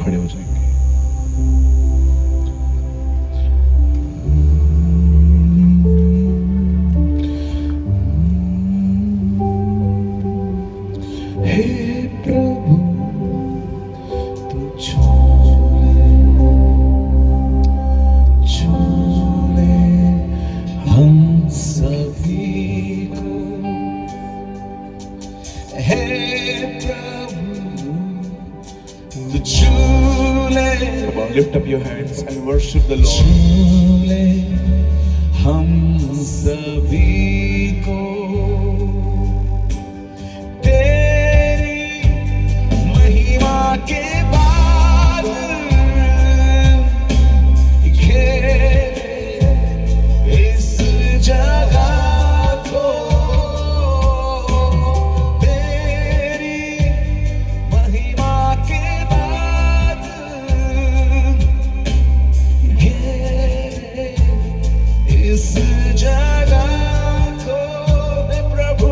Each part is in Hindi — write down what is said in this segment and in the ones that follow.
खड़े हो जाएंगे। हे प्रभु तू छू ले हम सभी को। हे प्रभु तू छू ले। Come on, lift up your hands and worship the Lord. छू ले हम सभी को। के बाद घेरे इस जगह को। तेरी महिमा के बाद घेरे इस जगह को। हे प्रभु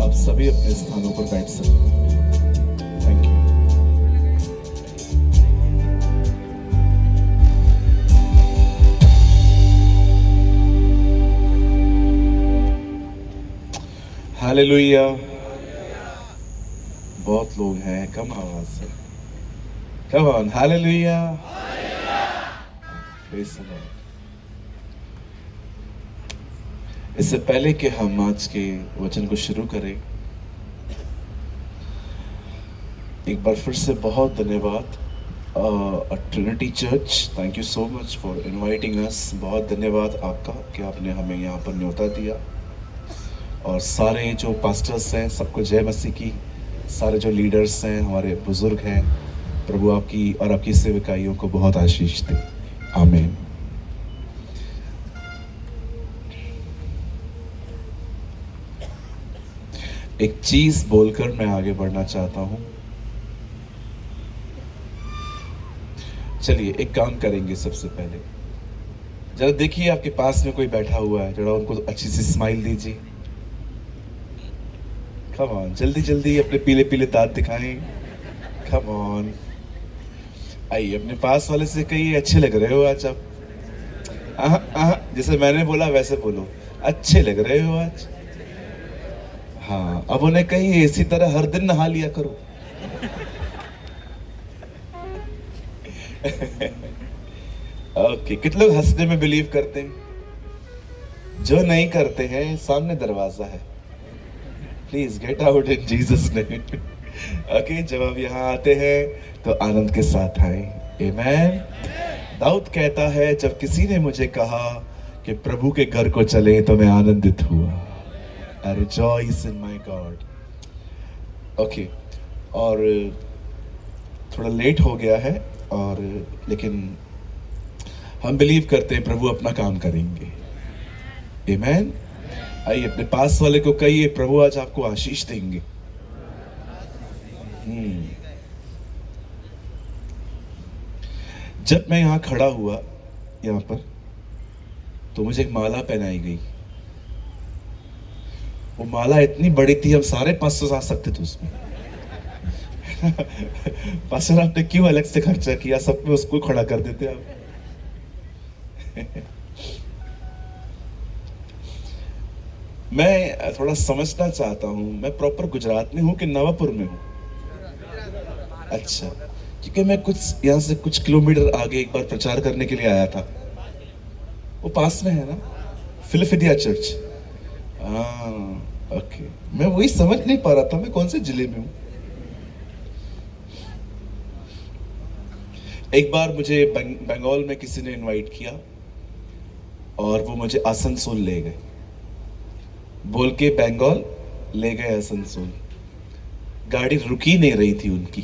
आप सभी अपने स्थानों पर बैठ सकते हैं। Thank you. हालेलुया। बहुत लोग हैं, कम आवाज से। Come on, hallelujah. Praise the Lord. इससे पहले कि हम आज के वचन को शुरू करें, एक बार फिर से बहुत धन्यवाद Trinity church, thank you so much for inviting us. बहुत धन्यवाद आपका कि आपने हमें यहाँ पर न्योता दिया। और सारे जो पास्टर्स हैं सबको जय मसीह की। सारे जो लीडर्स हैं, हमारे बुजुर्ग हैं, प्रभु आपकी और आपकी सेवकाइयों को बहुत आशीष दे। आमीन। एक चीज बोलकर मैं आगे बढ़ना चाहता हूं। चलिए एक काम करेंगे। सबसे पहले जरा देखिए आपके पास में कोई बैठा हुआ है, जरा उनको अच्छी सी स्माइल दीजिए। कम ऑन, जल्दी जल्दी अपने पीले पीले दांत दिखाएं। कम ऑन, आइए अपने पास वाले से कहिए अच्छे लग रहे हो आज आप। जैसे मैंने बोला वैसे बोलो, अच्छे लग रहे हो आज। हाँ, अब उन्हें कहिए इसी तरह हर दिन नहा लिया करो। ओके, कितने लोग हंसने में बिलीव करते हैं? जो नहीं करते हैं, सामने दरवाजा है, please get out in Jesus name. Okay, जब आप यहाँ आते हैं तो आनंद के साथ आए। आमीन। दाऊद कहता है, जब किसी ने मुझे कहा कि प्रभु के घर को चले तो मैं आनंदित हुआ। I rejoice in my God. Okay, और थोड़ा लेट हो गया है, और लेकिन हम बिलीव करते हैं प्रभु अपना काम करेंगे। आमीन। आइए अपने पास वाले को कहिए, प्रभु आज आपको आशीष देंगे। जब मैं यहाँ खड़ा हुआ यहाँ पर, तो मुझे एक माला पहनाई गई। वो माला इतनी बड़ी थी, हम सारे पास्टर आ सकते थे उसमें। पास्टर आपने क्यों अलग से खर्चा किया, सब में उसको खड़ा कर देते आप। मैं थोड़ा समझना चाहता हूँ, मैं प्रॉपर गुजरात में हूँ कि नवापुर में हूँ? अच्छा, क्योंकि मैं कुछ यहाँ से कुछ किलोमीटर आगे एक बार प्रचार करने के लिए आया था। वो पास में है ना, फिलिपिडिया चर्च। ओके, मैं वही समझ नहीं पा रहा था मैं कौन से जिले में हूँ। एक बार मुझे बंगाल में किसी ने इनवाइट किया और वो मुझे आसनसोल ले गए, बोल के बंगाल ले गए आसनसोल। गाड़ी रुकी नहीं रही थी उनकी।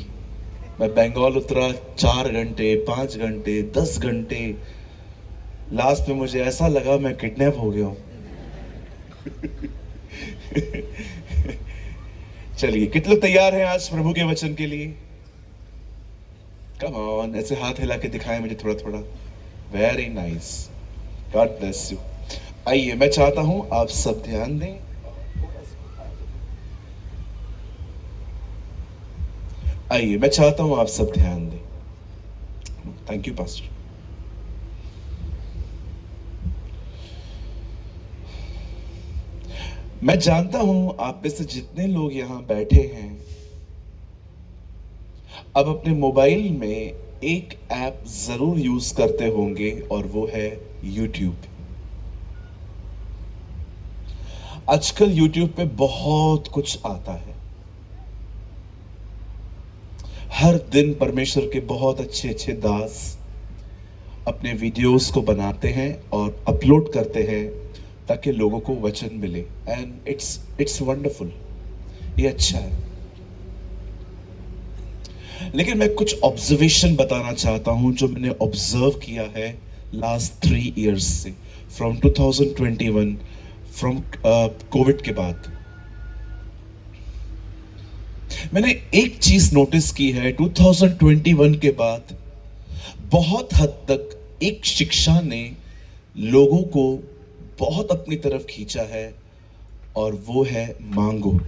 मैं बंगाल उतरा 4 घंटे, 5 घंटे, 10 घंटे। लास्ट में मुझे ऐसा लगा मैं किडनैप हो गया हूं। चलिए, कितने लोग तैयार हैं आज प्रभु के वचन के लिए? कम ऑन, ऐसे हाथ हिला के दिखाएं मुझे थोड़ा थोड़ा। Very nice, God bless you. आइए, मैं चाहता हूं आप सब ध्यान दें। आइए, मैं चाहता हूं आप सब ध्यान दें। Thank you pastor. मैं जानता हूं आप में से जितने लोग यहां बैठे हैं, अब अपने मोबाइल में एक ऐप जरूर यूज करते होंगे, और वो है YouTube। आजकल YouTube पे बहुत कुछ आता है। हर दिन परमेश्वर के बहुत अच्छे अच्छे दास अपने वीडियोस को बनाते हैं और अपलोड करते हैं ताकि लोगों को वचन मिले। एंड इट्स वंडरफुल, ये अच्छा है। लेकिन मैं कुछ ऑब्जर्वेशन बताना चाहता हूं जो मैंने ऑब्जर्व किया है लास्ट 3 इयर्स से, फ्रॉम 2021, फ्रॉम कोविड के बाद। मैंने एक चीज नोटिस की है 2021 के बाद, बहुत हद तक एक शिक्षा ने लोगों को बहुत अपनी तरफ खींचा है, और वो है मांगो,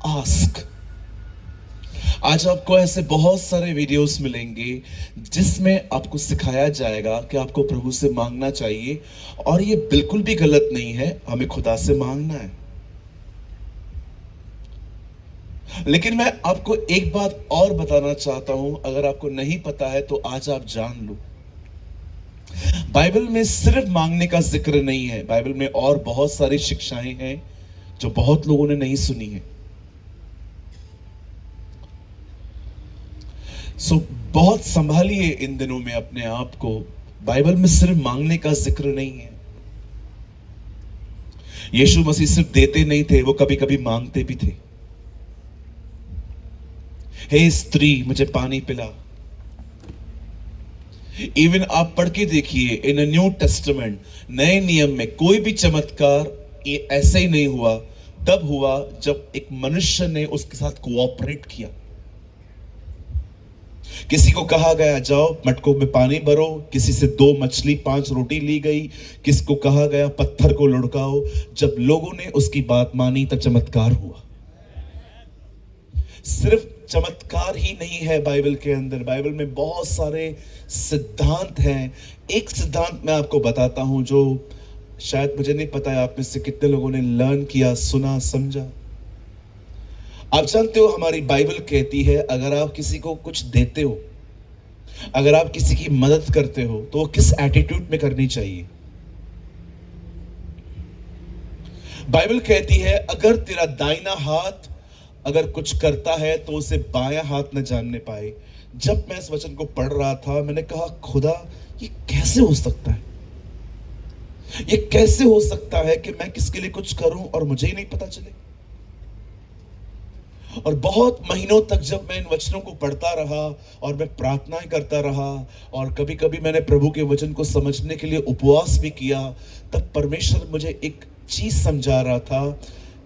आस्क। आज आपको ऐसे बहुत सारे वीडियोस मिलेंगे जिसमें आपको सिखाया जाएगा कि आपको प्रभु से मांगना चाहिए, और ये बिल्कुल भी गलत नहीं है, हमें खुदा से मांगना है। लेकिन मैं आपको एक बात और बताना चाहता हूं, अगर आपको नहीं पता है तो आज आप जान लो। बाइबल में सिर्फ मांगने का जिक्र नहीं है, बाइबल में और बहुत सारी शिक्षाएं हैं जो बहुत लोगों ने नहीं सुनी है। बहुत संभालिए इन दिनों में अपने आप को। बाइबल में सिर्फ मांगने का जिक्र नहीं है। यीशु मसीह सिर्फ देते नहीं थे, वो कभी कभी मांगते भी थे। हे स्त्री, मुझे पानी पिला। इवन आप पढ़ के देखिए, इन न्यू टेस्टामेंट, नए नियम में कोई भी चमत्कार ये ऐसे ही नहीं हुआ। तब हुआ जब एक मनुष्य ने उसके साथ कोऑपरेट किया। किसी को कहा गया जाओ मटकों में पानी भरो, किसी से 2 मछली 5 रोटी ली गई, किसी को कहा गया पत्थर को लुढ़काओ। जब लोगों ने उसकी बात मानी तब चमत्कार हुआ। सिर्फ चमत्कार ही नहीं है बाइबल के अंदर, बाइबल में बहुत सारे सिद्धांत हैं। एक सिद्धांत मैं आपको बताता हूं जो शायद मुझे नहीं पता है आप में से कितने लोगों ने लर्न किया, सुना, समझा। आप जानते हो हमारी बाइबल कहती है अगर आप किसी को कुछ देते हो, अगर आप किसी की मदद करते हो, तो वो किस एटीट्यूड में करनी चाहिए। बाइबल कहती है अगर तेरा दाहिना हाथ अगर कुछ करता है तो उसे बायां हाथ न जानने पाए। जब मैं इस वचन को पढ़ रहा था, मैंने कहा खुदा, ये कैसे हो सकता है? ये कैसे हो सकता है कि मैं किसके लिए कुछ करूं और मुझे ही नहीं पता चले? और बहुत महीनों तक जब मैं इन वचनों को पढ़ता रहा और मैं प्रार्थनाएं करता रहा, और कभी कभी मैंने प्रभु के वचन को समझने के लिए उपवास भी किया, तब परमेश्वर मुझे एक चीज समझा रहा था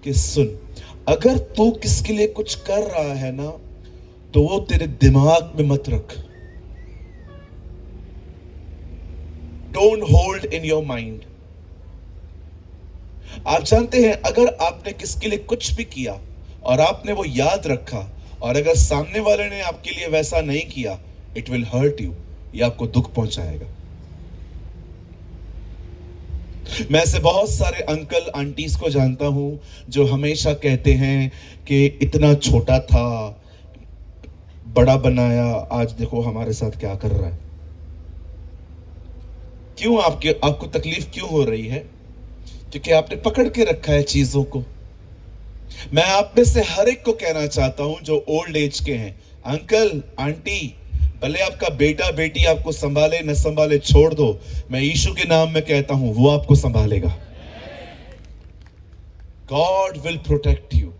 कि सुन, अगर तू किसके लिए कुछ कर रहा है ना, तो वो तेरे दिमाग में मत रख। Don't hold in your mind. आप जानते हैं अगर आपने किसके लिए कुछ भी किया और आपने वो याद रखा, और अगर सामने वाले ने आपके लिए वैसा नहीं किया, इट विल हर्ट यू, ये आपको दुख पहुंचाएगा। मैं ऐसे बहुत सारे अंकल आंटीज को जानता हूं जो हमेशा कहते हैं कि इतना छोटा था, बड़ा बनाया, आज देखो हमारे साथ क्या कर रहा है। क्यों आपको तकलीफ क्यों हो रही है? क्योंकि आपने पकड़ के रखा है चीजों को। मैं आप में से हर एक को कहना चाहता हूं जो ओल्ड एज के हैं, अंकल आंटी, भले आपका बेटा बेटी आपको संभाले न संभाले, छोड़ दो। मैं यीशु के नाम में कहता हूं वो आपको संभालेगा। God will protect you.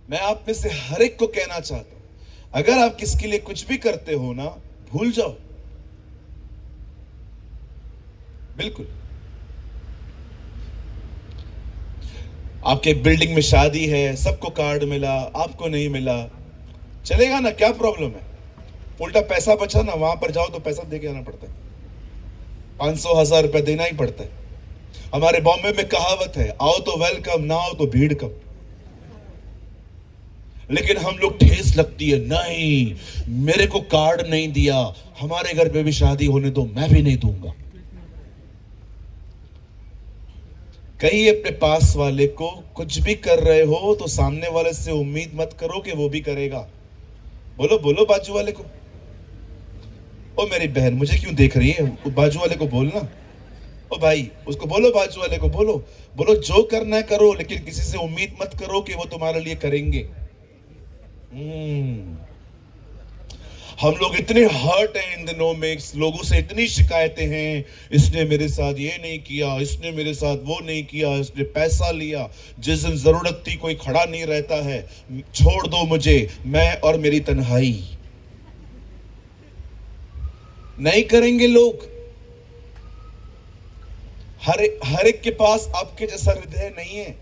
मैं आप में से हर एक को कहना चाहता हूं, अगर आप किसके लिए कुछ भी करते हो ना, भूल जाओ, बिल्कुल। आपके बिल्डिंग में शादी है, सबको कार्ड मिला, आपको नहीं मिला, चलेगा ना, क्या प्रॉब्लम है? उल्टा पैसा बचा ना, वहां पर जाओ तो पैसा दे के आना पड़ता है, 500-1000 रुपया देना ही पड़ता है। हमारे बॉम्बे में कहावत है, आओ तो वेलकम, ना आओ तो भीड़ कम। लेकिन हम लोग ठेस लगती है, नहीं मेरे को कार्ड नहीं दिया, हमारे घर पे भी शादी होने दो, मैं भी नहीं दूंगा। कहीं अपने पास वाले को कुछ भी कर रहे हो तो सामने वाले से उम्मीद मत करो कि वो भी करेगा। बोलो बोलो बाजू वाले को, ओ मेरी बहन मुझे क्यों देख रही है, बाजू वाले को बोलना। ओ भाई उसको बोलो, बाजू वाले को बोलो, बोलो जो करना है करो, लेकिन किसी से उम्मीद मत करो कि वो तुम्हारे लिए करेंगे। हम लोग इतने हर्ट हैं इन दिनों में, लोगों से इतनी शिकायतें हैं, इसने मेरे साथ ये नहीं किया, इसने मेरे साथ वो नहीं किया, इसने पैसा लिया, जिस दिन जरूरत थी कोई खड़ा नहीं रहता है, छोड़ दो मुझे, मैं और मेरी तन्हाई। नहीं करेंगे लोग। हर एक के पास आपके जैसा हृदय नहीं है।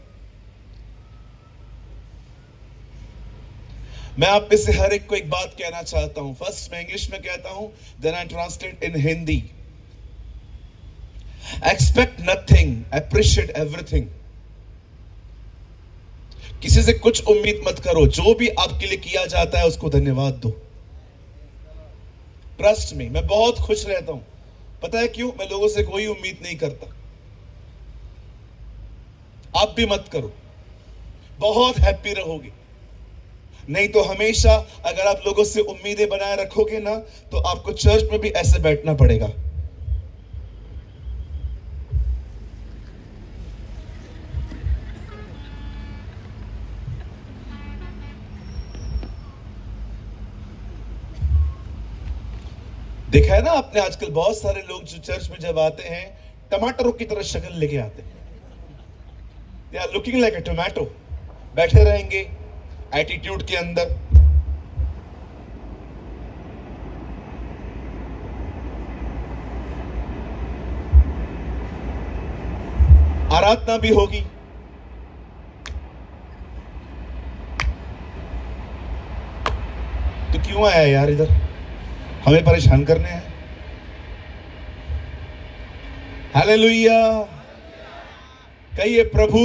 मैं आप में से हर एक को एक बात कहना चाहता हूं। फर्स्ट मैं इंग्लिश में कहता हूं, then I translate in Hindi. Expect nothing, appreciate everything. किसी से कुछ उम्मीद मत करो, जो भी आपके लिए किया जाता है उसको धन्यवाद दो। ट्रस्ट मी, मैं बहुत खुश रहता हूं। पता है क्यों? मैं लोगों से कोई उम्मीद नहीं करता। आप भी मत करो, बहुत हैप्पी रहोगे। नहीं तो हमेशा अगर आप लोगों से उम्मीदें बनाए रखोगे ना, तो आपको चर्च में भी ऐसे बैठना पड़ेगा। देखा है ना आपने, आजकल बहुत सारे लोग जो चर्च में जब आते हैं, टमाटरों की तरह शक्ल लेके आते हैं। They are looking like a tomato. बैठे रहेंगे एटीट्यूड के अंदर। आराधना भी होगी, तो क्यों आया यार इधर, हमें परेशान करने हैं? हालेलुया। कहिए प्रभु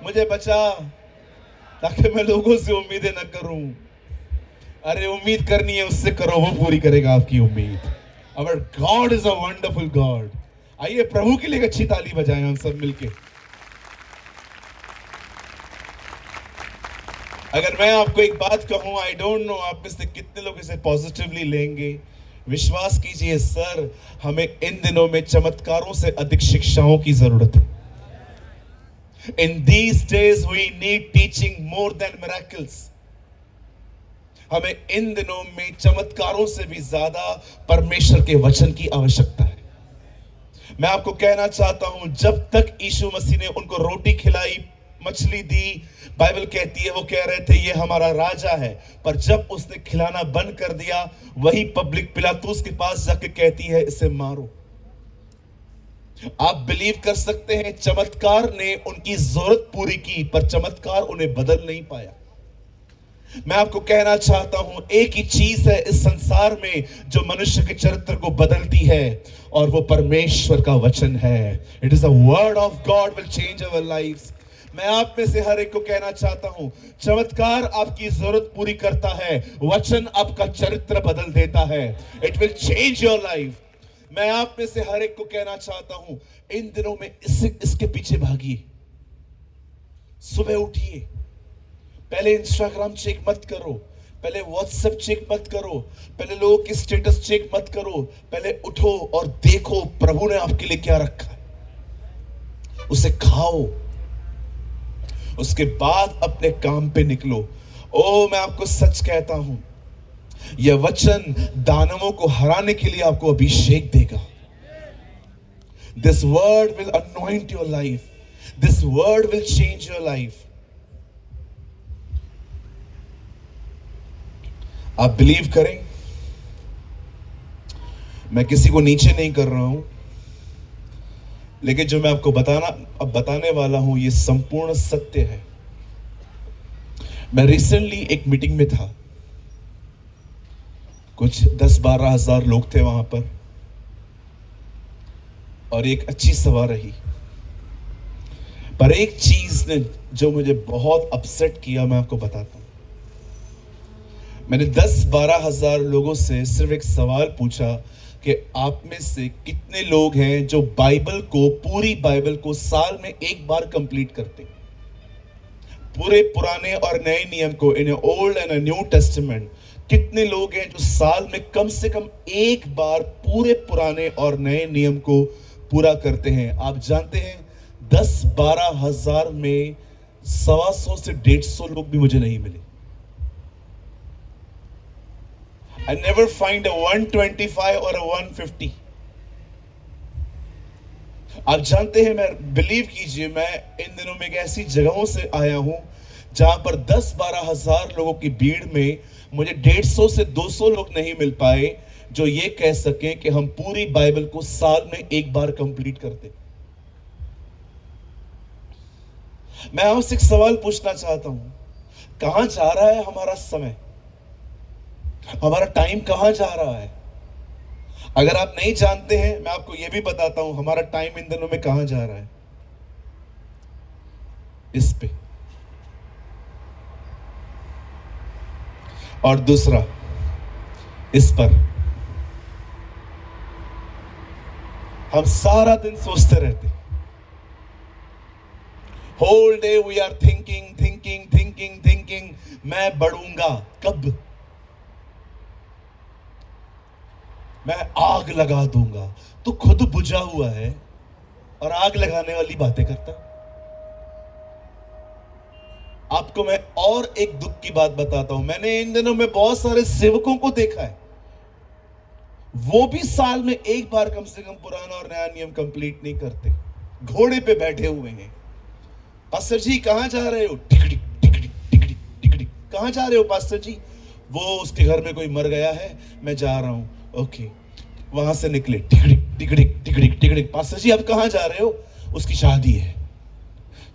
मुझे बचा, ताकि मैं लोगों से उम्मीदें न करूं। अरे उम्मीद करनी है उससे करो, वो पूरी करेगा आपकी उम्मीद। Our God is a wonderful God. आइए प्रभु के लिए एक अच्छी ताली बजाएं हम सब मिलके। अगर मैं आपको एक बात कहूं, आई डोंट नो आप में से कितने लोग इसे पॉजिटिवली लेंगे। विश्वास कीजिए सर, हमें इन दिनों में चमत्कारों से अधिक शिक्षाओं की जरूरत है। In these days we need teaching more than miracles. हमें इन दिनों में चमत्कारों से भी ज्यादा परमेश्वर के वचन की आवश्यकता है। मैं आपको कहना चाहता हूं, जब तक यीशु मसीह ने उनको रोटी खिलाई, मछली दी, बाइबल कहती है वो कह रहे थे ये हमारा राजा है। पर जब उसने खिलाना बंद कर दिया, वही पब्लिक पिलातुस के पास जाके कहती है इसे मारो। आप बिलीव कर सकते हैं, चमत्कार ने उनकी जरूरत पूरी की, पर चमत्कार उन्हें बदल नहीं पाया। मैं आपको कहना चाहता हूं, एक ही चीज है इस संसार में जो मनुष्य के चरित्र को बदलती है, और वो परमेश्वर का वचन है। It is the word of God will change our lives. मैं आप में से हर एक को कहना चाहता हूं, चमत्कार आपकी जरूरत पूरी करता है, वचन आपका चरित्र बदल देता है। It will change your life. मैं आप में से हर एक को कहना चाहता हूं, इन दिनों में इसके पीछे भागिए। सुबह उठिए, पहले इंस्टाग्राम चेक मत करो, पहले व्हाट्सएप चेक मत करो, पहले लोगों की स्टेटस चेक मत करो। पहले उठो और देखो प्रभु ने आपके लिए क्या रखा है, उसे खाओ, उसके बाद अपने काम पे निकलो। ओ मैं आपको सच कहता हूं, यह वचन दानवों को हराने के लिए आपको अभिषेक देगा। This word will anoint your life. This word will change your life. आप बिलीव करें, मैं किसी को नीचे नहीं कर रहा हूं, लेकिन जो मैं आपको बताने वाला हूं ये संपूर्ण सत्य है। मैं रिसेंटली एक मीटिंग में था, कुछ 10-12 हजार लोग थे वहां पर, और एक अच्छी सभा रही, पर एक चीज ने जो मुझे बहुत अपसेट किया, मैं आपको बताता हूं। मैंने 10-12 हजार लोगों से सिर्फ एक सवाल पूछा कि आप में से कितने लोग हैं जो बाइबल को, पूरी बाइबल को साल में एक बार कंप्लीट करते हैं? पूरे पुराने और नए नियम को, in old and new testament, कितने लोग हैं जो साल में कम से कम एक बार पूरे पुराने और नए नियम को पूरा करते हैं? आप जानते हैं 10-12 हजार में 125 से 150 लोग भी मुझे नहीं मिले। I never find a 125 or a 150. आप जानते हैं, मैं बिलीव कीजिए, मैं इन दिनों में एक ऐसी जगहों से आया हूं जहां पर 10-12 हजार लोगों की भीड़ में मुझे 150 से 200 लोग नहीं मिल पाए जो ये कह सकें कि हम पूरी बाइबल को साल में एक बार कंप्लीट करते। मैं आपसे एक सवाल पूछना चाहता हूं, कहां जा रहा है हमारा समय? हमारा टाइम कहां जा रहा है? अगर आप नहीं जानते हैं, मैं आपको यह भी बताता हूं हमारा टाइम इन दिनों में कहां जा रहा है। इस पे, और दूसरा इस पर। हम सारा दिन सोचते रहते, whole day we are thinking thinking thinking thinking, मैं बढ़ूंगा कब, मैं आग लगा दूंगा। तो खुद बुझा हुआ है और आग लगाने वाली बातें करता। आपको मैं और एक दुख की बात बताता हूं, मैंने इन दिनों में बहुत सारे सेवकों को देखा है, वो भी साल में एक बार कम से कम पुराना और नया नियम कंप्लीट नहीं करते, घोड़े पे बैठे हुए हैं। पास्टर जी कहां जा रहे हो? टिकड़ी टिकड़ी टिकड़ी टिकड़ी। कहां जा रहे हो पास्टर जी? वो उसके घर में कोई मर गया है, मैं जा रहा हूं। ओके, वहां से निकले, टिकड़ी टिकड़ी टिकड़ी टिकड़ी। पास्टर जी आप कहां जा रहे हो? उसकी शादी है,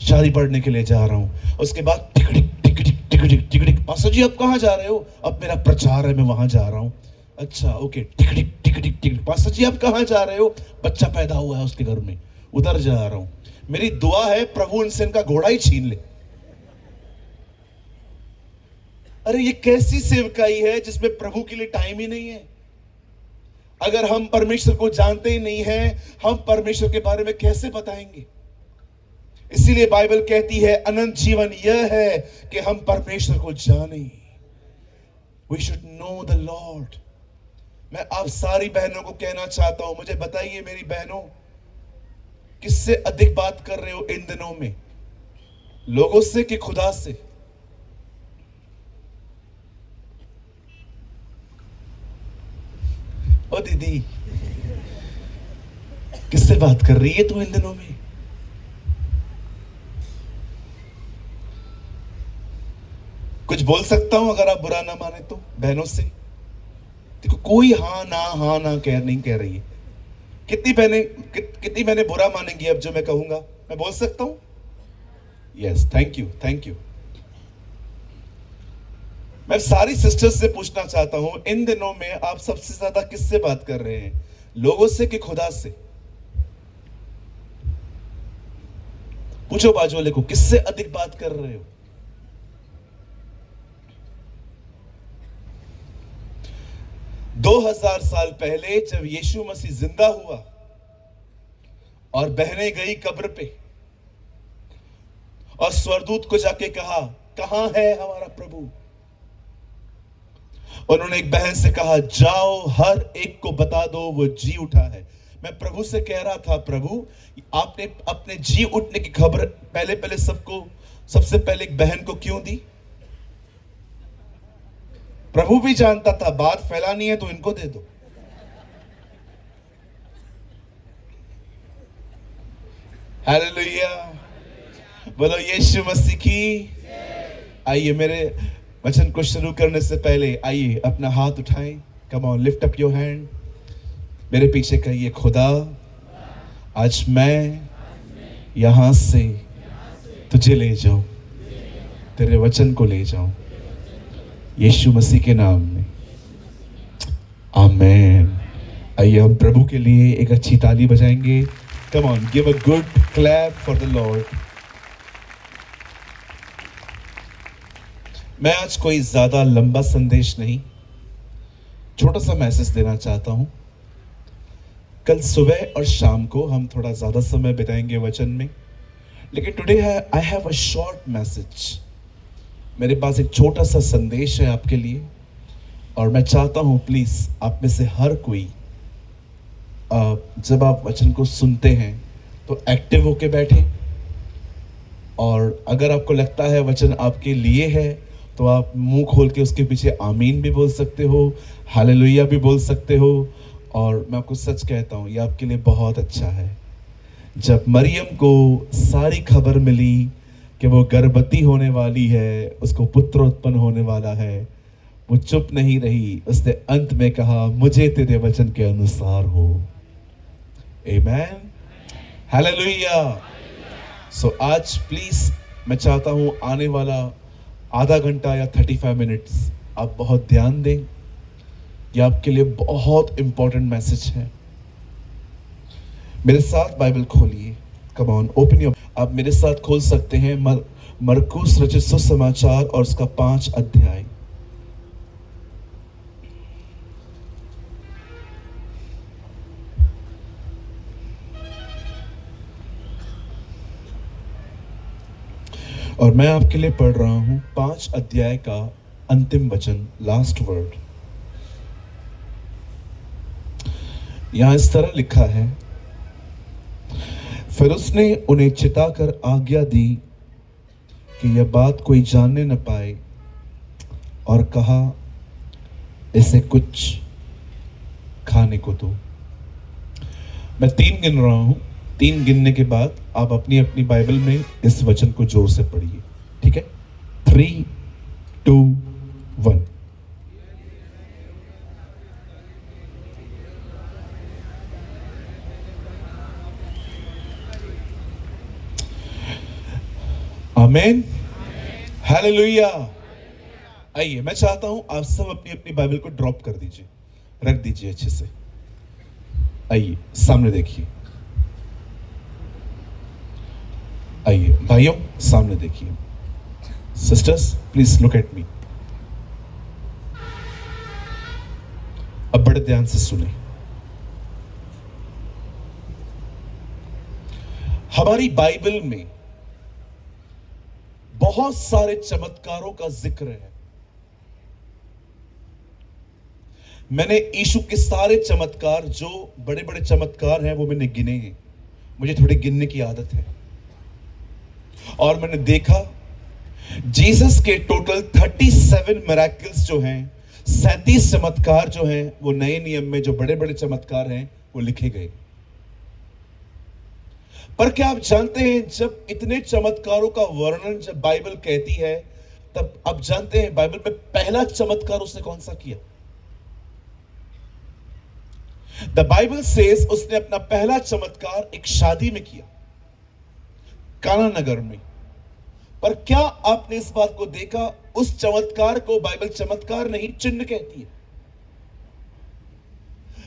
शादी पढ़ने के लिए जा रहा हूं। उसके बाद टिकड़ी टिकड़ी टिकड़ी टिकड़ी। पास्टर जी आप कहां जा रहे हो? अब मेरा प्रचार है, मैं वहां जा रहा हूं। अच्छा ओके, टिकड़ी टिकड़ी टिकड़ी। पास्टर जी आप कहां जा रहे हो? बच्चा पैदा हुआ है उसके घर में, उधर जा रहा हूं। मेरी दुआ है प्रभु उनसे इनका घोड़ा ही छीन ले। अरे ये कैसी सेवकाई है जिसमें प्रभु के लिए टाइम ही नहीं है? अगर हम परमेश्वर को जानते ही नहीं हैं, हम परमेश्वर के बारे में कैसे बताएंगे? इसीलिए बाइबल कहती है अनंत जीवन यह है कि हम परमेश्वर को जाने। We should know the Lord. मैं आप सारी बहनों को कहना चाहता हूं, मुझे बताइए मेरी बहनों, किससे अधिक बात कर रहे हो इन दिनों में, लोगों से कि खुदा से? ओ दीदी, किससे बात कर रही है तू इन दिनों में? कुछ बोल सकता हूं अगर आप बुरा ना माने तो बहनों से? देखो कोई हाँ ना नहीं कह रही है। कितनी बहनें बुरा मानेंगी अब जो मैं कहूंगा? मैं बोल सकता हूं? Yes, thank you thank you. मैं सारी सिस्टर्स से पूछना चाहता हूं, इन दिनों में आप सबसे ज्यादा किससे बात कर रहे हैं, लोगों से कि खुदा से? पूछो बाजू वाले को, किससे अधिक बात कर रहे हो? दो 2000 साल पहले जब यीशु मसीह जिंदा हुआ और बहनें गई कब्र पे और स्वरदूत को जाके कहा, कहां है हमारा प्रभु? उन्होंने एक बहन से कहा, जाओ हर एक को बता दो वो जी उठा है। मैं प्रभु से कह रहा था, प्रभु आपने अपने जी उठने की खबर पहले सबसे पहले एक बहन को क्यों दी? प्रभु भी जानता था बात फैलानी है तो इनको दे दो। हालेलुया। बोलो यीशु मसीह की। आइए मेरे वचन को शुरू करने से पहले आइए अपना हाथ उठाएं। Come on, lift up your hand. मेरे पीछे कहिए, खुदा आज मैं यहां से तुझे ले जाऊं, तेरे वचन को ले जाऊं, यीशु मसीह के नाम में, आमेन। आइए हम प्रभु के लिए एक अच्छी ताली बजाएंगे। Come on, give a good clap for the Lord. मैं आज कोई ज्यादा लंबा संदेश नहीं, छोटा सा मैसेज देना चाहता हूं। कल सुबह और शाम को हम थोड़ा ज्यादा समय बिताएंगे वचन में, लेकिन today I have a short message. मेरे पास एक छोटा सा संदेश है आपके लिए, और मैं चाहता हूं प्लीज आप में से हर कोई जब आप वचन को सुनते हैं तो एक्टिव होके बैठे, और अगर आपको लगता है वचन आपके लिए है तो आप मुंह खोल के उसके पीछे आमीन भी बोल सकते हो, हालेलुया भी बोल सकते हो। और मैं आपको सच कहता हूँ, ये आपके लिए बहुत अच्छा है। जब मरियम को सारी खबर मिली कि वो गर्भवती होने वाली है, उसको पुत्र उत्पन्न होने वाला है, वो चुप नहीं रही, उसने अंत में कहा मुझे तेरे वचन के अनुसार हो। आमेन, हालेलुया। सो आज प्लीज मैं चाहता हूं आने वाला आधा घंटा या 35 मिनट्स आप बहुत ध्यान दें। ये आपके लिए बहुत इंपॉर्टेंट मैसेज है। मेरे साथ बाइबल खोलिए। Come on, open your. आप मेरे साथ खोल सकते हैं मरकुस रचित सुसमाचार और उसका 5 अध्याय। और मैं आपके लिए पढ़ रहा हूं 5 अध्याय का अंतिम वचन, लास्ट वर्ड। यहां इस तरह लिखा है, फिर उसने उन्हें चिताकर आज्ञा दी कि यह बात कोई जानने न पाए, और कहा इसे कुछ खाने को दो। मैं 3 गिन रहा हूं, 3 गिनने के बाद आप अपनी अपनी बाइबल में इस वचन को जोर से पढ़िए, ठीक है? 3, 2, 1। आमेन, हालेलुया। आइए मैं चाहता हूं आप सब अपनी अपनी बाइबल को ड्रॉप कर दीजिए, रख दीजिए अच्छे से। आइए सामने देखिए, आइए भाइयों सामने देखिए। Sisters please look at me. अब बड़े ध्यान से सुने। हमारी बाइबल में बहुत सारे चमत्कारों का जिक्र है। मैंने यीशु के सारे चमत्कार, जो बड़े बड़े चमत्कार हैं, वो मैंने गिने हैं। मुझे थोड़ी गिनने की आदत है, और मैंने देखा जीसस के टोटल 37 मिरेकल्स जो हैं, 37 चमत्कार जो हैं, वो नए नियम में जो बड़े बड़े चमत्कार हैं वो लिखे गए। पर क्या आप जानते हैं, जब इतने चमत्कारों का वर्णन जब बाइबल कहती है, तब आप जानते हैं बाइबल में पहला चमत्कार उसने कौन सा किया? द बाइबल सेज उसने अपना पहला चमत्कार एक शादी में किया, काना नगर में। पर क्या आपने इस बात को देखा, उस चमत्कार को बाइबल चमत्कार नहीं, चिन्ह कहती है।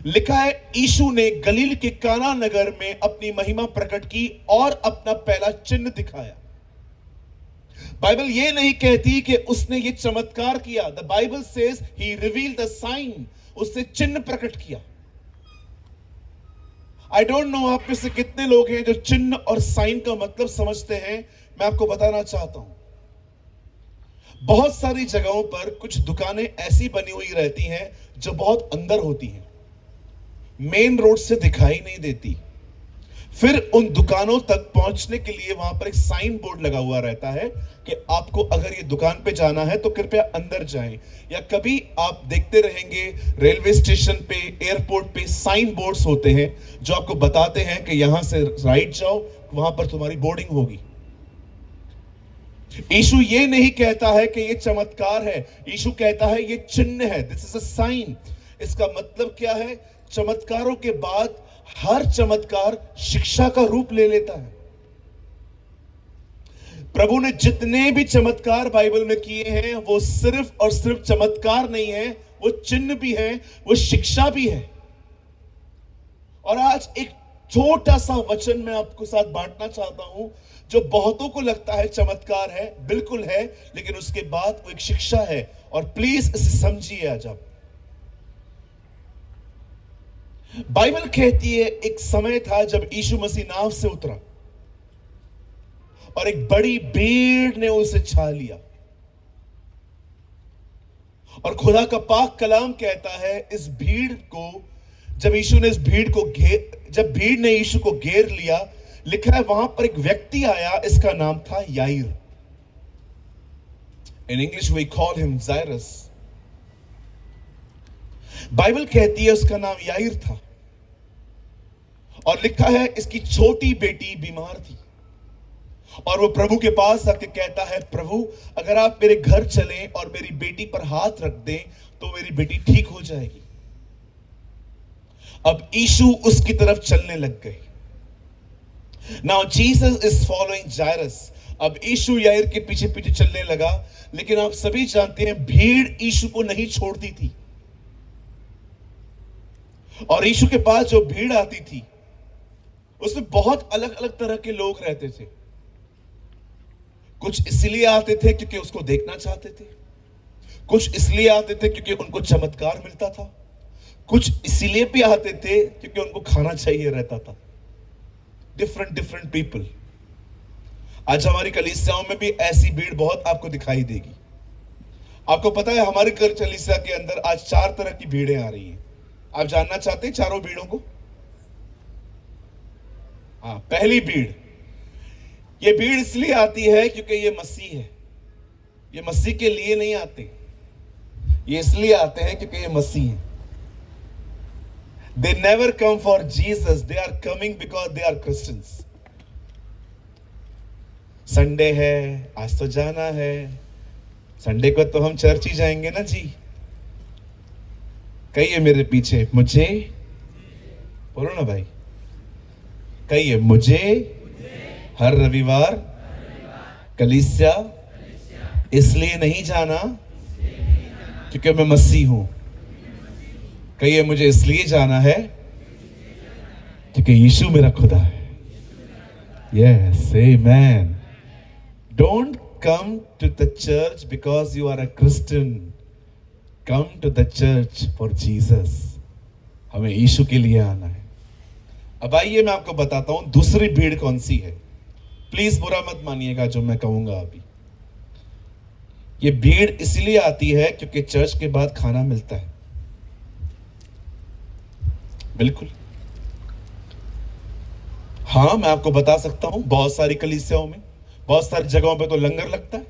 लिखा है यीशु ने गलील के काना नगर में अपनी महिमा प्रकट की और अपना पहला चिन्ह दिखाया। बाइबल यह नहीं कहती कि उसने ये चमत्कार किया। The Bible says he revealed the sign, उसने चिन्ह प्रकट किया। आई डोंट नो आप में से कितने लोग हैं जो चिन्ह और साइन का मतलब समझते हैं। मैं आपको बताना चाहता हूं, बहुत सारी जगहों पर कुछ दुकानें ऐसी बनी हुई रहती हैं जो बहुत अंदर होती हैं, मेन रोड से दिखाई नहीं देती। फिर उन दुकानों तक पहुंचने के लिए वहां पर एक साइन बोर्ड लगा हुआ रहता है कि आपको अगर ये दुकान पे जाना है तो कृपया अंदर जाएं। या कभी आप देखते रहेंगे रेलवे स्टेशन पे, एयरपोर्ट पे साइन बोर्ड्स होते हैं जो आपको बताते हैं कि यहां से राइट जाओ, वहां पर तुम्हारी बोर्डिंग होगी। यीशु ये नहीं कहता है कि ये चमत्कार है, यीशु कहता है ये चिन्ह है, दिस इज अ साइन। इसका मतलब क्या है? चमत्कारों के बाद हर चमत्कार शिक्षा का रूप ले लेता है। प्रभु ने जितने भी चमत्कार बाइबल में किए हैं वो सिर्फ और सिर्फ चमत्कार नहीं है, वो चिन्ह भी है, वो शिक्षा भी है। और आज एक छोटा सा वचन मैं आपको साथ बांटना चाहता हूं, जो बहुतों को लगता है चमत्कार है, बिल्कुल है, लेकिन उसके बाद वो एक शिक्षा है। और प्लीज इसे समझिए। आज आप, बाइबल कहती है एक समय था जब यीशु मसीह नाव से उतरा और एक बड़ी भीड़ ने उसे छा लिया। और खुदा का पाक कलाम कहता है इस भीड़ को, जब यीशु ने इस भीड़ को जब भीड़ ने यीशु को घेर लिया, लिखा है वहां पर एक व्यक्ति आया, इसका नाम था याईर। In English we call him Jairus. Bible कहती है उसका नाम याईर था। और लिखा है इसकी छोटी बेटी बीमार थी और वो प्रभु के पास आके कहता है, प्रभु अगर आप मेरे घर चलें और मेरी बेटी पर हाथ रख दें तो मेरी बेटी ठीक हो जाएगी। अब यीशु उसकी तरफ चलने लग गए। Now Jesus is following Jairus. अब यीशु याईर के पीछे पीछे चलने लगा, लेकिन आप सभी जानते हैं भीड़ यीशु को नहीं छोड़ती थी। और यीशु के पास जो भीड़ आती थी उसमें बहुत अलग अलग तरह के लोग रहते थे। कुछ इसलिए आते थे क्योंकि उसको देखना चाहते थे, कुछ इसलिए आते थे क्योंकि उनको चमत्कार मिलता था, कुछ इसलिए भी आते थे क्योंकि उनको खाना चाहिए रहता था। Different different people. आज हमारी कलीसियाओं में भी ऐसी भीड़ बहुत आपको दिखाई देगी। आपको पता है हमारे कलीसिया के अंदर आज 4 तरह की भीड़ें आ रही हैं। आप जानना चाहते हैं चारों भीड़ों को? हाँ, पहली भीड़, ये भीड़ इसलिए आती है क्योंकि ये मसीह है। ये मसीह के लिए नहीं आते, ये इसलिए आते हैं क्योंकि ये मसीह है। They never come for Jesus, they are coming because they are Christians. Sunday है, आज तो जाना है, संडे को तो हम चर्च ही जाएंगे ना जी। कहिए मेरे पीछे, मुझे, बोलो ना भाई, कहिए मुझे हर रविवार कलीसिया इसलिए नहीं जाना क्योंकि मैं मसीह हूं। कहिए मुझे इसलिए जाना है क्योंकि यीशु मेरा खुदा है। Yes, amen. Don't come to the church because you are a Christian, come to the church for Jesus. हमें यीशु के लिए आना है। अब आइए मैं आपको बताता हूं दूसरी भीड़ कौन सी है। प्लीज बुरा मत मानिएगा जो मैं कहूंगा अभी। ये भीड़ इसलिए आती है क्योंकि चर्च के बाद खाना मिलता है। बिल्कुल, हाँ, मैं आपको बता सकता हूं बहुत सारी कलीसियाओं में, बहुत सारी जगहों पे तो लंगर लगता है।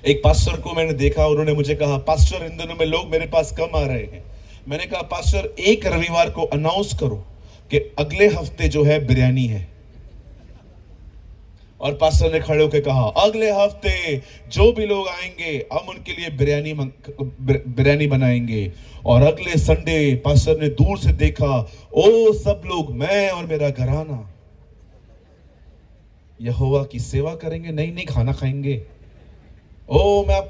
एक पास्टर को मैंने देखा, उन्होंने मुझे कहा, पास्टर इन दिनों में लोग मेरे पास कम आ रहे हैं। मैंने कहा, पास्टर एक रविवार को अनाउंस करो कि अगले हफ्ते जो है बिरयानी है। और पास्टर ने खड़े होकर कहा, अगले हफ्ते जो भी लोग आएंगे हम उनके लिए बिरयानी बनाएंगे। और अगले संडे पास्टर ने दूर से देखा, ओ सब लोग, मैं और मेरा घराना यहोवा की सेवा करेंगे, नहीं नहीं खाना खाएंगे। ओ मैं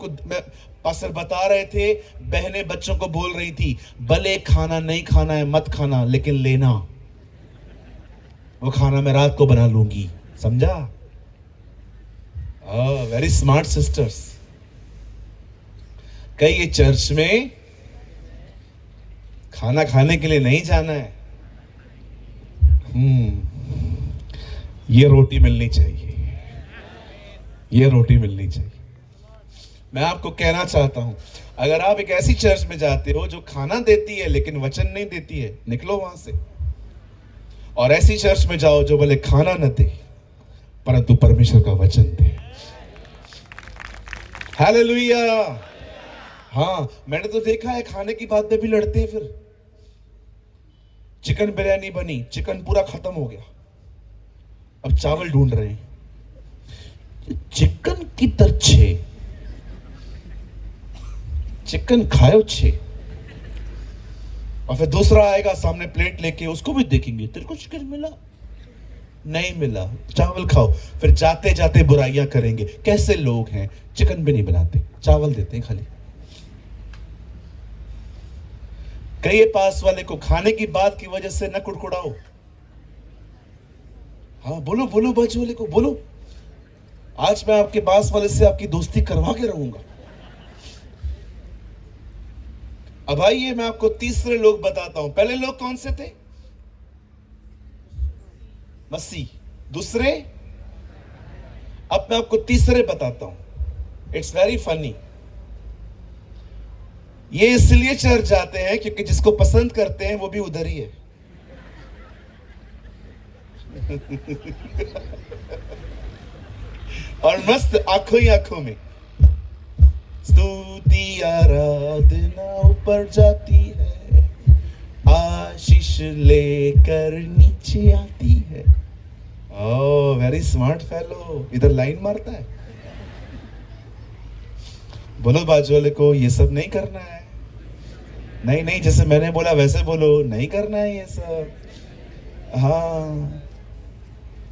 पास्टर बता रहे थे, बहनें बच्चों को बोल रही थी, भले खाना नहीं खाना है मत खाना, लेकिन लेना, वो खाना मैं रात को बना लूंगी। समझा? Very smart sisters. कई ये चर्च में खाना खाने के लिए नहीं जाना है, ये रोटी मिलनी चाहिए, ये रोटी मिलनी चाहिए। मैं आपको कहना चाहता हूं, अगर आप एक ऐसी चर्च में जाते हो जो खाना देती है लेकिन वचन नहीं देती है, निकलो वहां से। और ऐसी चर्च में जाओ जो भले खाना न दे परंतु परमेश्वर का वचन दे। हालेलुया। हाँ, मैंने तो देखा है खाने की बात में भी लड़ते हैं। फिर चिकन बिरयानी बनी, चिकन पूरा खत्म हो गया, अब चावल ढूंढ रहे हैं। चिकन की तरछे, चिकन खायो छे। और फिर दूसरा आएगा सामने प्लेट लेके, उसको भी देखेंगे, तेरे को चिकन मिला? नहीं मिला, चावल खाओ। फिर जाते जाते बुराइयां करेंगे, कैसे लोग हैं, चिकन भी नहीं बनाते, चावल देते हैं खाली। कहिए पास वाले को, खाने की बात की वजह से न कुड़कुड़ाओ। हाँ बोलो बोलो, बाजू वाले को बोलो, आज मैं आपके पास वाले से आपकी दोस्ती करवा के रहूंगा। अब आइए मैं आपको तीसरे लोग बताता हूं। पहले लोग कौन से थे? मसीह। दूसरे, अब मैं आपको तीसरे बताता हूं। It's very funny. ये इसलिए चर्च जाते हैं क्योंकि जिसको पसंद करते हैं वो भी उधर ही है। और मस्त आंखों ही आंखों में स्तुति आराधना ऊपर जाती है, आशीष लेकर नीचे आती है। ओह वेरी स्मार्ट फेलो, इधर लाइन मारता है। बोलो बाजू वाले को, ये सब नहीं करना है। नहीं नहीं, जैसे मैंने बोला वैसे बोलो, नहीं करना है ये सब। हाँ,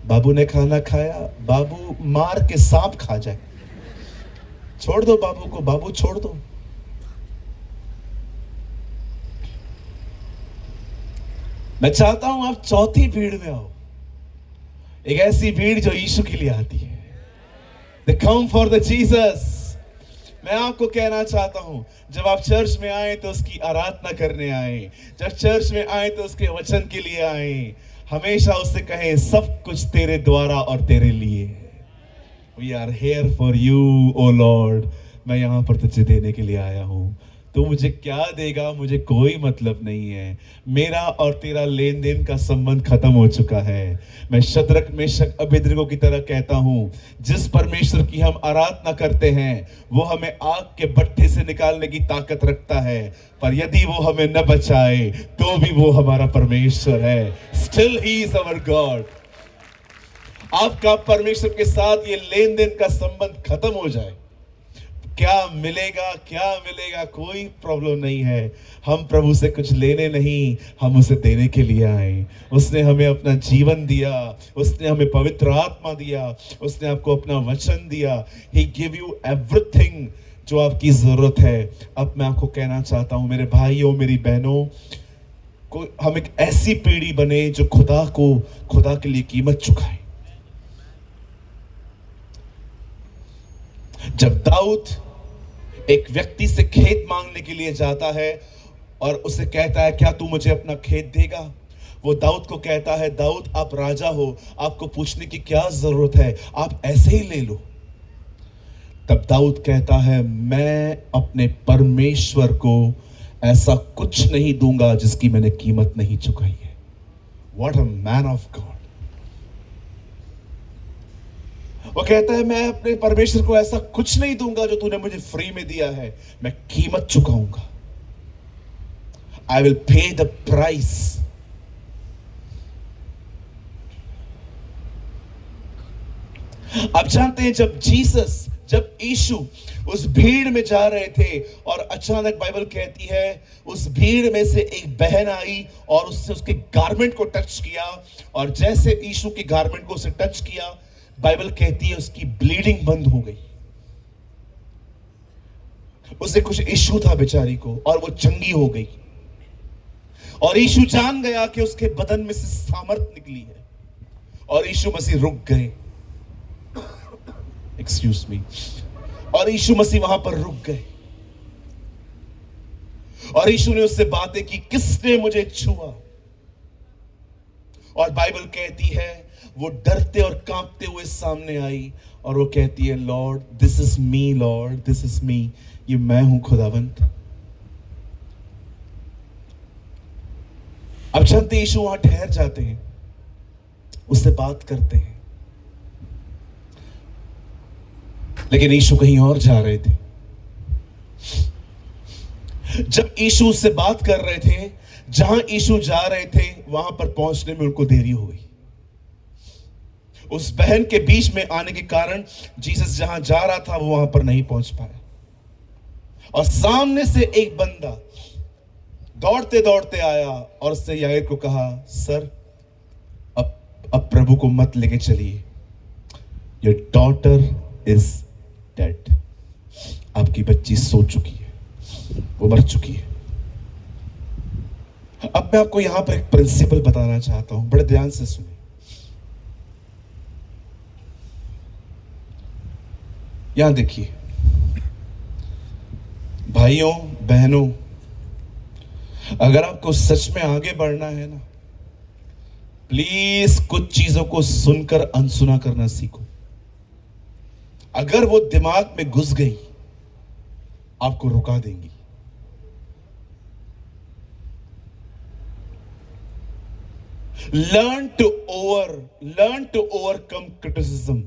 बाबू ने खाना खाया, बाबू मार के सांप खा जाए, छोड़ दो बाबू को, बाबू छोड़ दो। मैं चाहता हूं आप चौथी भीड़ में आओ, एक ऐसी भीड़ जो यीशु के लिए आती है। They come for the Jesus। मैं आपको कहना चाहता हूं, जब आप चर्च में आए तो उसकी आराधना करने आए, जब चर्च में आए तो उसके वचन के लिए आए। हमेशा उससे कहें, सब कुछ तेरे द्वारा और तेरे लिए। We are here for you, O Lord। मैं यहां पर तुझे देने के लिए आया हूं। तू मुझे क्या देगा मुझे कोई मतलब नहीं है। मेरा और तेरा लेन देन का संबंध खत्म हो चुका है। मैं शद्रक मेशक अबेदनगो की तरह कहता हूं, जिस परमेश्वर की हम आराधना करते हैं वो हमें आग के भट्ठे से निकालने की ताकत रखता है, पर यदि वो हमें न बचाए तो भी वो हमारा परमेश्वर है। Still he is our God. आपका परमेश्वर के साथ ये लेन देन का संबंध खत्म हो जाए, क्या मिलेगा कोई प्रॉब्लम नहीं है। हम प्रभु से कुछ लेने नहीं, हम उसे देने के लिए आए। उसने हमें अपना जीवन दिया, उसने हमें पवित्र आत्मा दिया, उसने आपको अपना वचन दिया। ही गिव यू एवरीथिंग जो आपकी जरूरत है। अब मैं आपको कहना चाहता हूं मेरे भाइयों मेरी बहनों, हम एक ऐसी पीढ़ी बने जो खुदा के लिए कीमत चुकाए। जब दाऊद एक व्यक्ति से खेत मांगने के लिए जाता है और उसे कहता है, क्या तू मुझे अपना खेत देगा? वो दाऊद को कहता है, दाऊद आप राजा हो, आपको पूछने की क्या जरूरत है, आप ऐसे ही ले लो। तब दाऊद कहता है, मैं अपने परमेश्वर को ऐसा कुछ नहीं दूंगा जिसकी मैंने कीमत नहीं चुकाई है। What a man of God. वो कहता है, मैं अपने परमेश्वर को ऐसा कुछ नहीं दूंगा जो तूने मुझे फ्री में दिया है, मैं कीमत चुकाऊंगा। I will pay the price. आप जानते हैं जब यीशु उस भीड़ में जा रहे थे और अचानक बाइबल कहती है उस भीड़ में से एक बहन आई और उसने उसके गारमेंट को टच किया, और जैसे यीशु के गारमेंट को उसे टच किया, बाइबल कहती है उसकी ब्लीडिंग बंद हो गई। उसे कुछ इश्यू था बेचारी को और वो चंगी हो गई। और यीशु जान गया कि उसके बदन में से सामर्थ निकली है, और यीशु मसीह रुक गए। Excuse me. और यीशु मसीह वहां पर रुक गए और यीशु ने उससे बातें की, किसने मुझे छुआ? और बाइबल कहती है वो डरते और कांपते हुए सामने आई और वो कहती है, Lord this is me, Lord this is me. ये मैं हूं खुदावंत। अब चलते यीशु वहां ठहर जाते हैं, उससे बात करते हैं, लेकिन यीशु कहीं और जा रहे थे। जब यीशु उससे बात कर रहे थे, जहां यीशु जा रहे थे वहां पर पहुंचने में उनको देरी हो गई। उस बहन के बीच में आने के कारण जीसस जहां जा रहा था वो वहां पर नहीं पहुंच पाया। और सामने से एक बंदा दौड़ते दौड़ते आया और उससे याईर को कहा, सर अब प्रभु को मत लेके चलिए, योर डॉटर इज डेड, आपकी बच्ची सो चुकी है, वो मर चुकी है। अब मैं आपको यहां पर एक प्रिंसिपल बताना चाहता हूं, बड़े ध्यान से सुनिए। यहां देखिए भाइयों बहनों, अगर आपको सच में आगे बढ़ना है ना, प्लीज कुछ चीजों को सुनकर अनसुना करना सीखो। अगर वो दिमाग में घुस गई आपको रुका देंगी। Learn to overcome criticism.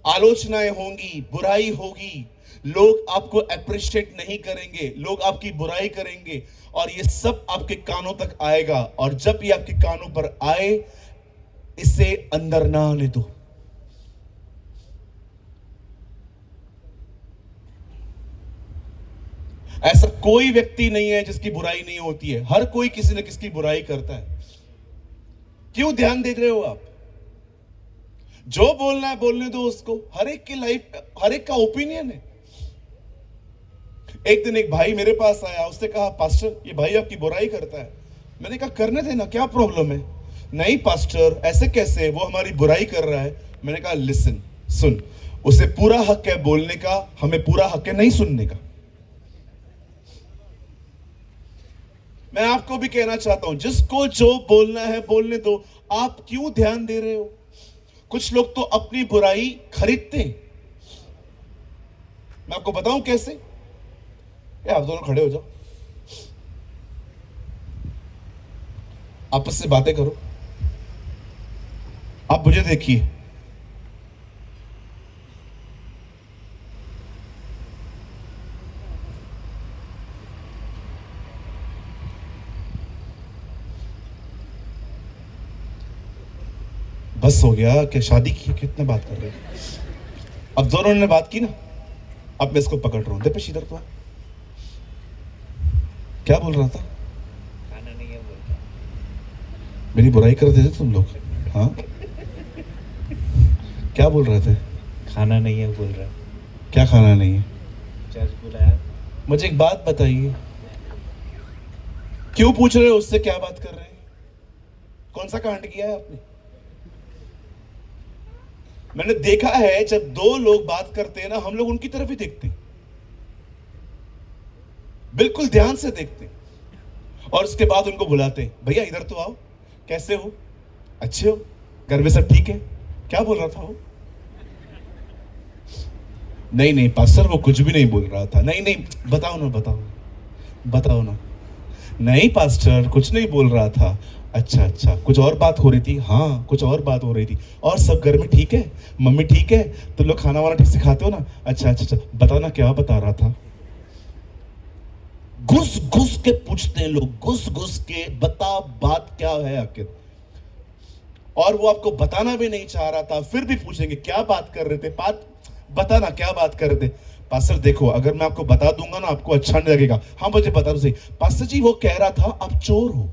आलोचनाएं होंगी, बुराई होगी, लोग आपको अप्रिशिएट नहीं करेंगे, लोग आपकी बुराई करेंगे, और ये सब आपके कानों तक आएगा। और जब ये आपके कानों पर आए, इसे अंदर ना आने दो। ऐसा कोई व्यक्ति नहीं है जिसकी बुराई नहीं होती है, हर कोई किसी न किसी की बुराई करता है। क्यों ध्यान दे रहे हो आप? जो बोलना है बोलने दो उसको, हर एक की लाइफ, हर एक का ओपिनियन है। एक दिन एक भाई मेरे पास आया, उसने कहा, पास्टर ये भाई आपकी बुराई करता है। मैंने कहा करने देना, क्या प्रॉब्लम है? नहीं पास्टर ऐसे कैसे, वो हमारी बुराई कर रहा है। मैंने कहा लिसन, सुन, उसे पूरा हक है बोलने का, हमें पूरा हक है नहीं सुनने का। मैं आपको भी कहना चाहता हूं, जिसको जो बोलना है बोलने दो। आप क्यों ध्यान दे रहे हो? कुछ लोग तो अपनी बुराई खरीदते हैं। मैं आपको बताऊं कैसे? आप दोनों खड़े हो जाओ, आपस से बातें करो। आप मुझे देखिए, बस हो गया क्या? शादी की कितने बात कर रहे हैं? अब दोनों ने बात की ना, अब मैं इसको पकड़ रहा हूं। दे पे इधर तो क्या बोल रहा था? खाना नहीं है बोलता। मेरी बुराई कर रहे थे तुम लोग? हाँ, क्या बोल रहे थे? खाना नहीं है बोल रहा है। क्या खाना नहीं है? चर्च बुलाया। मुझे एक बात बताइए, क्यों पूछ रहे हो उससे क्या बात कर रहे हैं? कौन सा कांड किया है आपने? मैंने देखा है जब दो लोग बात करते हैं ना, हम लोग उनकी तरफ ही देखते हैं, बिल्कुल ध्यान से देखते हैं, और उसके बाद उनको बुलाते हैं, भैया इधर तो आओ, कैसे हो, अच्छे हो, घर में सब ठीक है? क्या बोल रहा था वो? नहीं नहीं पास्टर वो कुछ भी नहीं बोल रहा था। नहीं नहीं, बताओ ना, बताओ ना। नहीं पास्टर कुछ नहीं बोल रहा था। अच्छा अच्छा, कुछ और बात हो रही थी? हाँ कुछ और बात हो रही थी। और सब घर में ठीक है? मम्मी ठीक है? तुम लोग खाना वाना ठीक से खाते हो ना? अच्छा अच्छा अच्छा, बताओ ना क्या बता रहा था? घुस घुस के पूछते हैं लोग, घुस घुस के, बता बात क्या है आखिर। और वो आपको बताना भी नहीं चाह रहा था, फिर भी पूछेंगे क्या बात कर रहे थे, बात बताना क्या बात कर रहे थे। पास्टर देखो, अगर मैं आपको बता दूंगा ना आपको अच्छा नहीं लगेगा। हाँ मुझे बता दो सही। पास्टर जी वो कह रहा था आप चोर हो,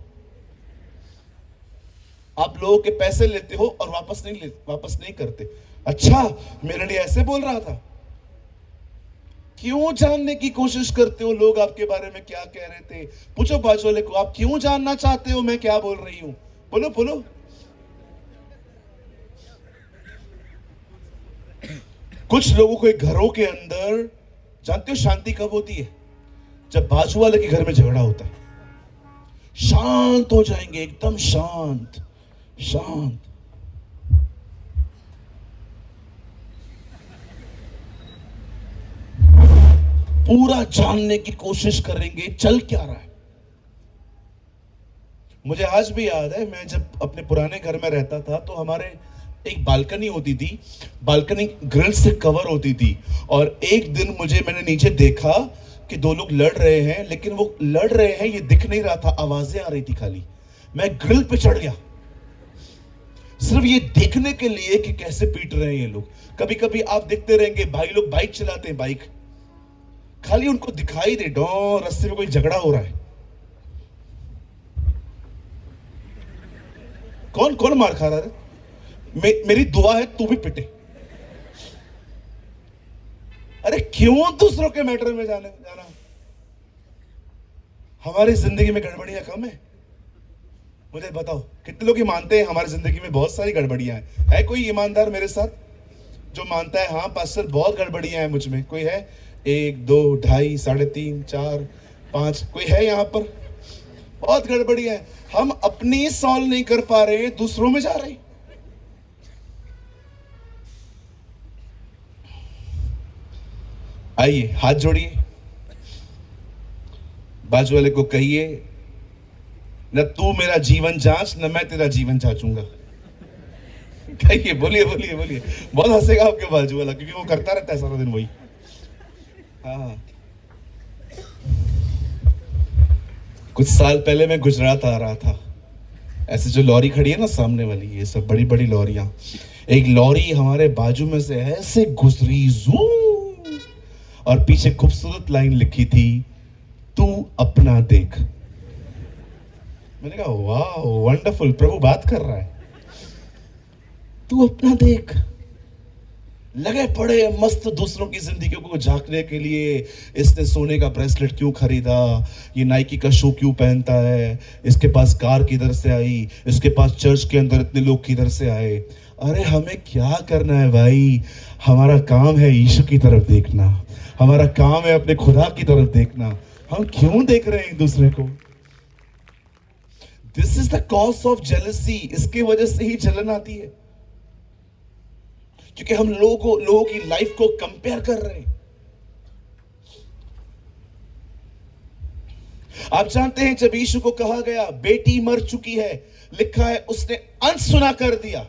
आप लोगों के पैसे लेते हो और वापस नहीं करते। अच्छा, मेरे लिए ऐसे बोल रहा था? क्यों जानने की कोशिश करते हो लोग आपके बारे में क्या कह रहे थे? पूछो बाजू वाले को, आप क्यों जानना चाहते हो मैं क्या बोल रही हूं? बोलो बोलो। कुछ लोगों के घरों के अंदर जानते हो शांति कब होती है? जब बाजू वाले के घर में झगड़ा होता है, शांत हो जाएंगे, एकदम शांत शांत। पूरा जानने की कोशिश करेंगे चल क्या रहा है। मुझे आज भी याद है, मैं जब अपने पुराने घर में रहता था तो हमारे एक बालकनी होती थी, बालकनी ग्रिल से कवर होती थी। और एक दिन मैंने नीचे देखा कि दो लोग लड़ रहे हैं, लेकिन वो लड़ रहे हैं ये दिख नहीं रहा था, आवाजें आ रही थी खाली। मैं ग्रिल पे चढ़ गया, सिर्फ ये देखने के लिए कि कैसे पीट रहे हैं ये लोग। कभी कभी आप देखते रहेंगे भाई लोग बाइक चलाते हैं, बाइक खाली उनको दिखाई दे डॉ रास्ते में कोई झगड़ा हो रहा है, कौन कौन मार खा रहा है? मेरी दुआ है तू भी पिटे। अरे क्यों दूसरों के मैटर में जाना? हमारी जिंदगी में गड़बड़ियां कम है? मुझे बताओ कितने लोग ये मानते हैं हमारी जिंदगी में बहुत सारी गड़बड़ियां हैं? है कोई ईमानदार मेरे साथ जो मानता है हाँ पास्टर बहुत गड़बड़ियां हैं मुझ में? कोई है? 1 2 2.5 3.5 4 5 कोई है यहां पर? बहुत गड़बड़ियां हैं। हम अपनी सॉल्व नहीं कर पा रहे, दूसरों में जा रहे। आइए हाथ जोड़िए, बाजू वाले को कहिए न तू मेरा जीवन जांच न मैं तेरा जीवन जांचूंगा। कहिए, बोलिए बोलिए बोलिए। बहुत हंसेगा आपके बाजू वाला क्योंकि वो करता रहता है सारा दिन वही। हाँ, कुछ साल पहले मैं गुजरात आ रहा था, ऐसे जो लॉरी खड़ी है ना सामने वाली, ये सब बड़ी बड़ी लॉरियां, एक लॉरी हमारे बाजू में से ऐसे गुजरी जू, और पीछे खूबसूरत लाइन लिखी थी तू अपना देख। मैंने कहा वाह वंडरफुल, प्रभु बात कर रहा है। तू अपना देख। लगे पड़े मस्त दूसरों की जिंदगी को झांकने के लिए। इसने सोने का ब्रेसलेट क्यों खरीदा, ये नाइकी का शू क्यों पहनता है, इसके पास कार किधर से आई, इसके पास चर्च के अंदर इतने लोग किधर से आए। अरे हमें क्या करना है भाई? हमारा काम है यीशु की तरफ देखना, हमारा काम है अपने खुदा की तरफ देखना। हम क्यों देख रहे हैं एक दूसरे को? This is the cause of jealousy. इसकी वजह से ही जलन आती है, क्योंकि हम लोगों की लाइफ को कंपेयर कर रहे हैं। आप जानते हैं जब यीशु को कहा गया बेटी मर चुकी है, लिखा है उसने अनसुना कर दिया।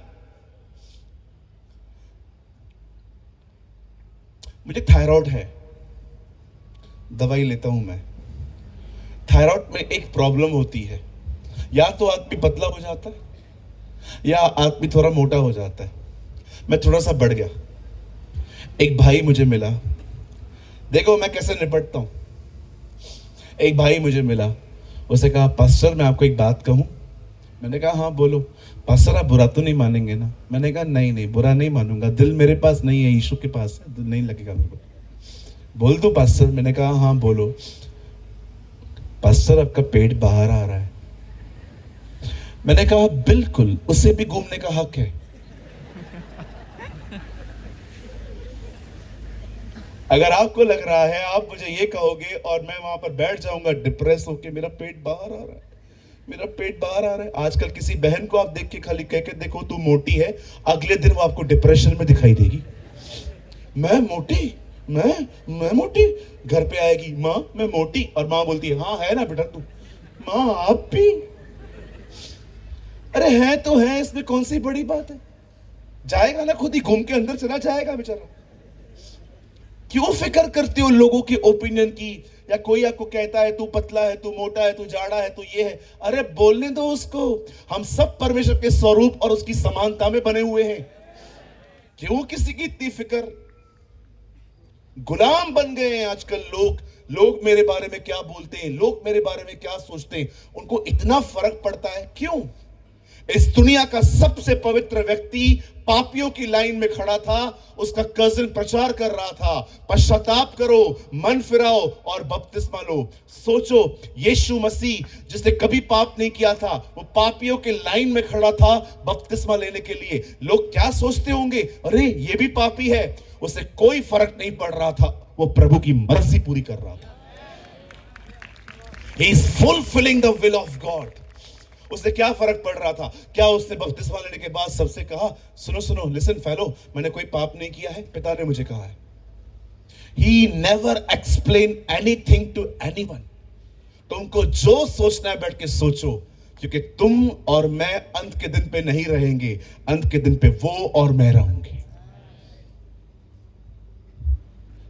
मुझे थायराइड है, दवाई लेता हूं मैं। थायराइड में एक प्रॉब्लम होती है, या तो आदमी पतला हो जाता है या आदमी थोड़ा मोटा हो जाता है। मैं थोड़ा सा बढ़ गया। एक भाई मुझे मिला, देखो मैं कैसे निपटता हूं। एक भाई मुझे मिला, उसने कहा पास्टर मैं आपको एक बात कहूं। मैंने कहा हाँ बोलो। पास्टर आप बुरा तो नहीं मानेंगे ना? मैंने कहा नहीं नहीं बुरा नहीं मानूंगा, दिल मेरे पास नहीं है, यीशु के पास है, दिल नहीं लगेगा मेरे को। बोल दो पास्टर? मैंने कहा हाँ बोलो। पास्टर आपका पेट बाहर आ रहा है। मैंने कहा बिल्कुल, उसे भी घूमने का हक है। अगर आपको लग रहा है आप मुझे ये कहोगे और मैं वहां पर बैठ जाऊंगा डिप्रेस होके, मेरा पेट बाहर आ रहा है, मेरा पेट बाहर आ रहा है। आजकल किसी बहन को आप देख के खाली कह के देखो तू मोटी है, अगले दिन वो आपको डिप्रेशन में दिखाई देगी। मैं मोटी, मैं मोटी। घर पे आएगी माँ मैं मोटी, और माँ बोलती है हाँ है ना बेटा तू। माँ आप भी? अरे है तो है, इसमें कौन सी बड़ी बात है? जाएगा ना, खुद ही घूम के अंदर चला जाएगा बेचारा। क्यों फिक्र करते हो लोगों के ओपिनियन की? या कोई आपको कहता है तू पतला है, तू मोटा है, तू जाड़ा है, तू ये है, अरे बोलने दो उसको। हम सब परमेश्वर के स्वरूप और उसकी समानता में बने हुए हैं। क्यों किसी की इतनी फिक्र? गुलाम बन गए हैं आजकल लोग मेरे बारे में क्या बोलते हैं, लोग मेरे बारे में क्या सोचते हैं, उनको इतना फर्क पड़ता है। क्यों? इस दुनिया का सबसे पवित्र व्यक्ति पापियों की लाइन में खड़ा था, उसका कजिन प्रचार कर रहा था पश्चाताप करो, मन फिराओ और बपतिस्मा लो। सोचो, यीशु मसीह जिसने कभी पाप नहीं किया था, वो पापियों के लाइन में खड़ा था बपतिस्मा लेने के लिए। लोग क्या सोचते होंगे, अरे ये भी पापी है। उसे कोई फर्क नहीं पड़ रहा था, वो प्रभु की मर्जी पूरी कर रहा था। He is fulfilling the will of God. उसे क्या फर्क पड़ रहा था? क्या उसने बपतिस्मा लेने के बाद सबसे कहा सुनो सुनो लिसन फेलो, मैंने कोई पाप नहीं किया है, पिता ने मुझे कहा है। He never explained anything to anyone. तुमको जो सोचना है बैठ के सोचो, क्योंकि तुम और मैं अंत के दिन पे नहीं रहेंगे, अंत के दिन पे वो और मैं रहूंगे।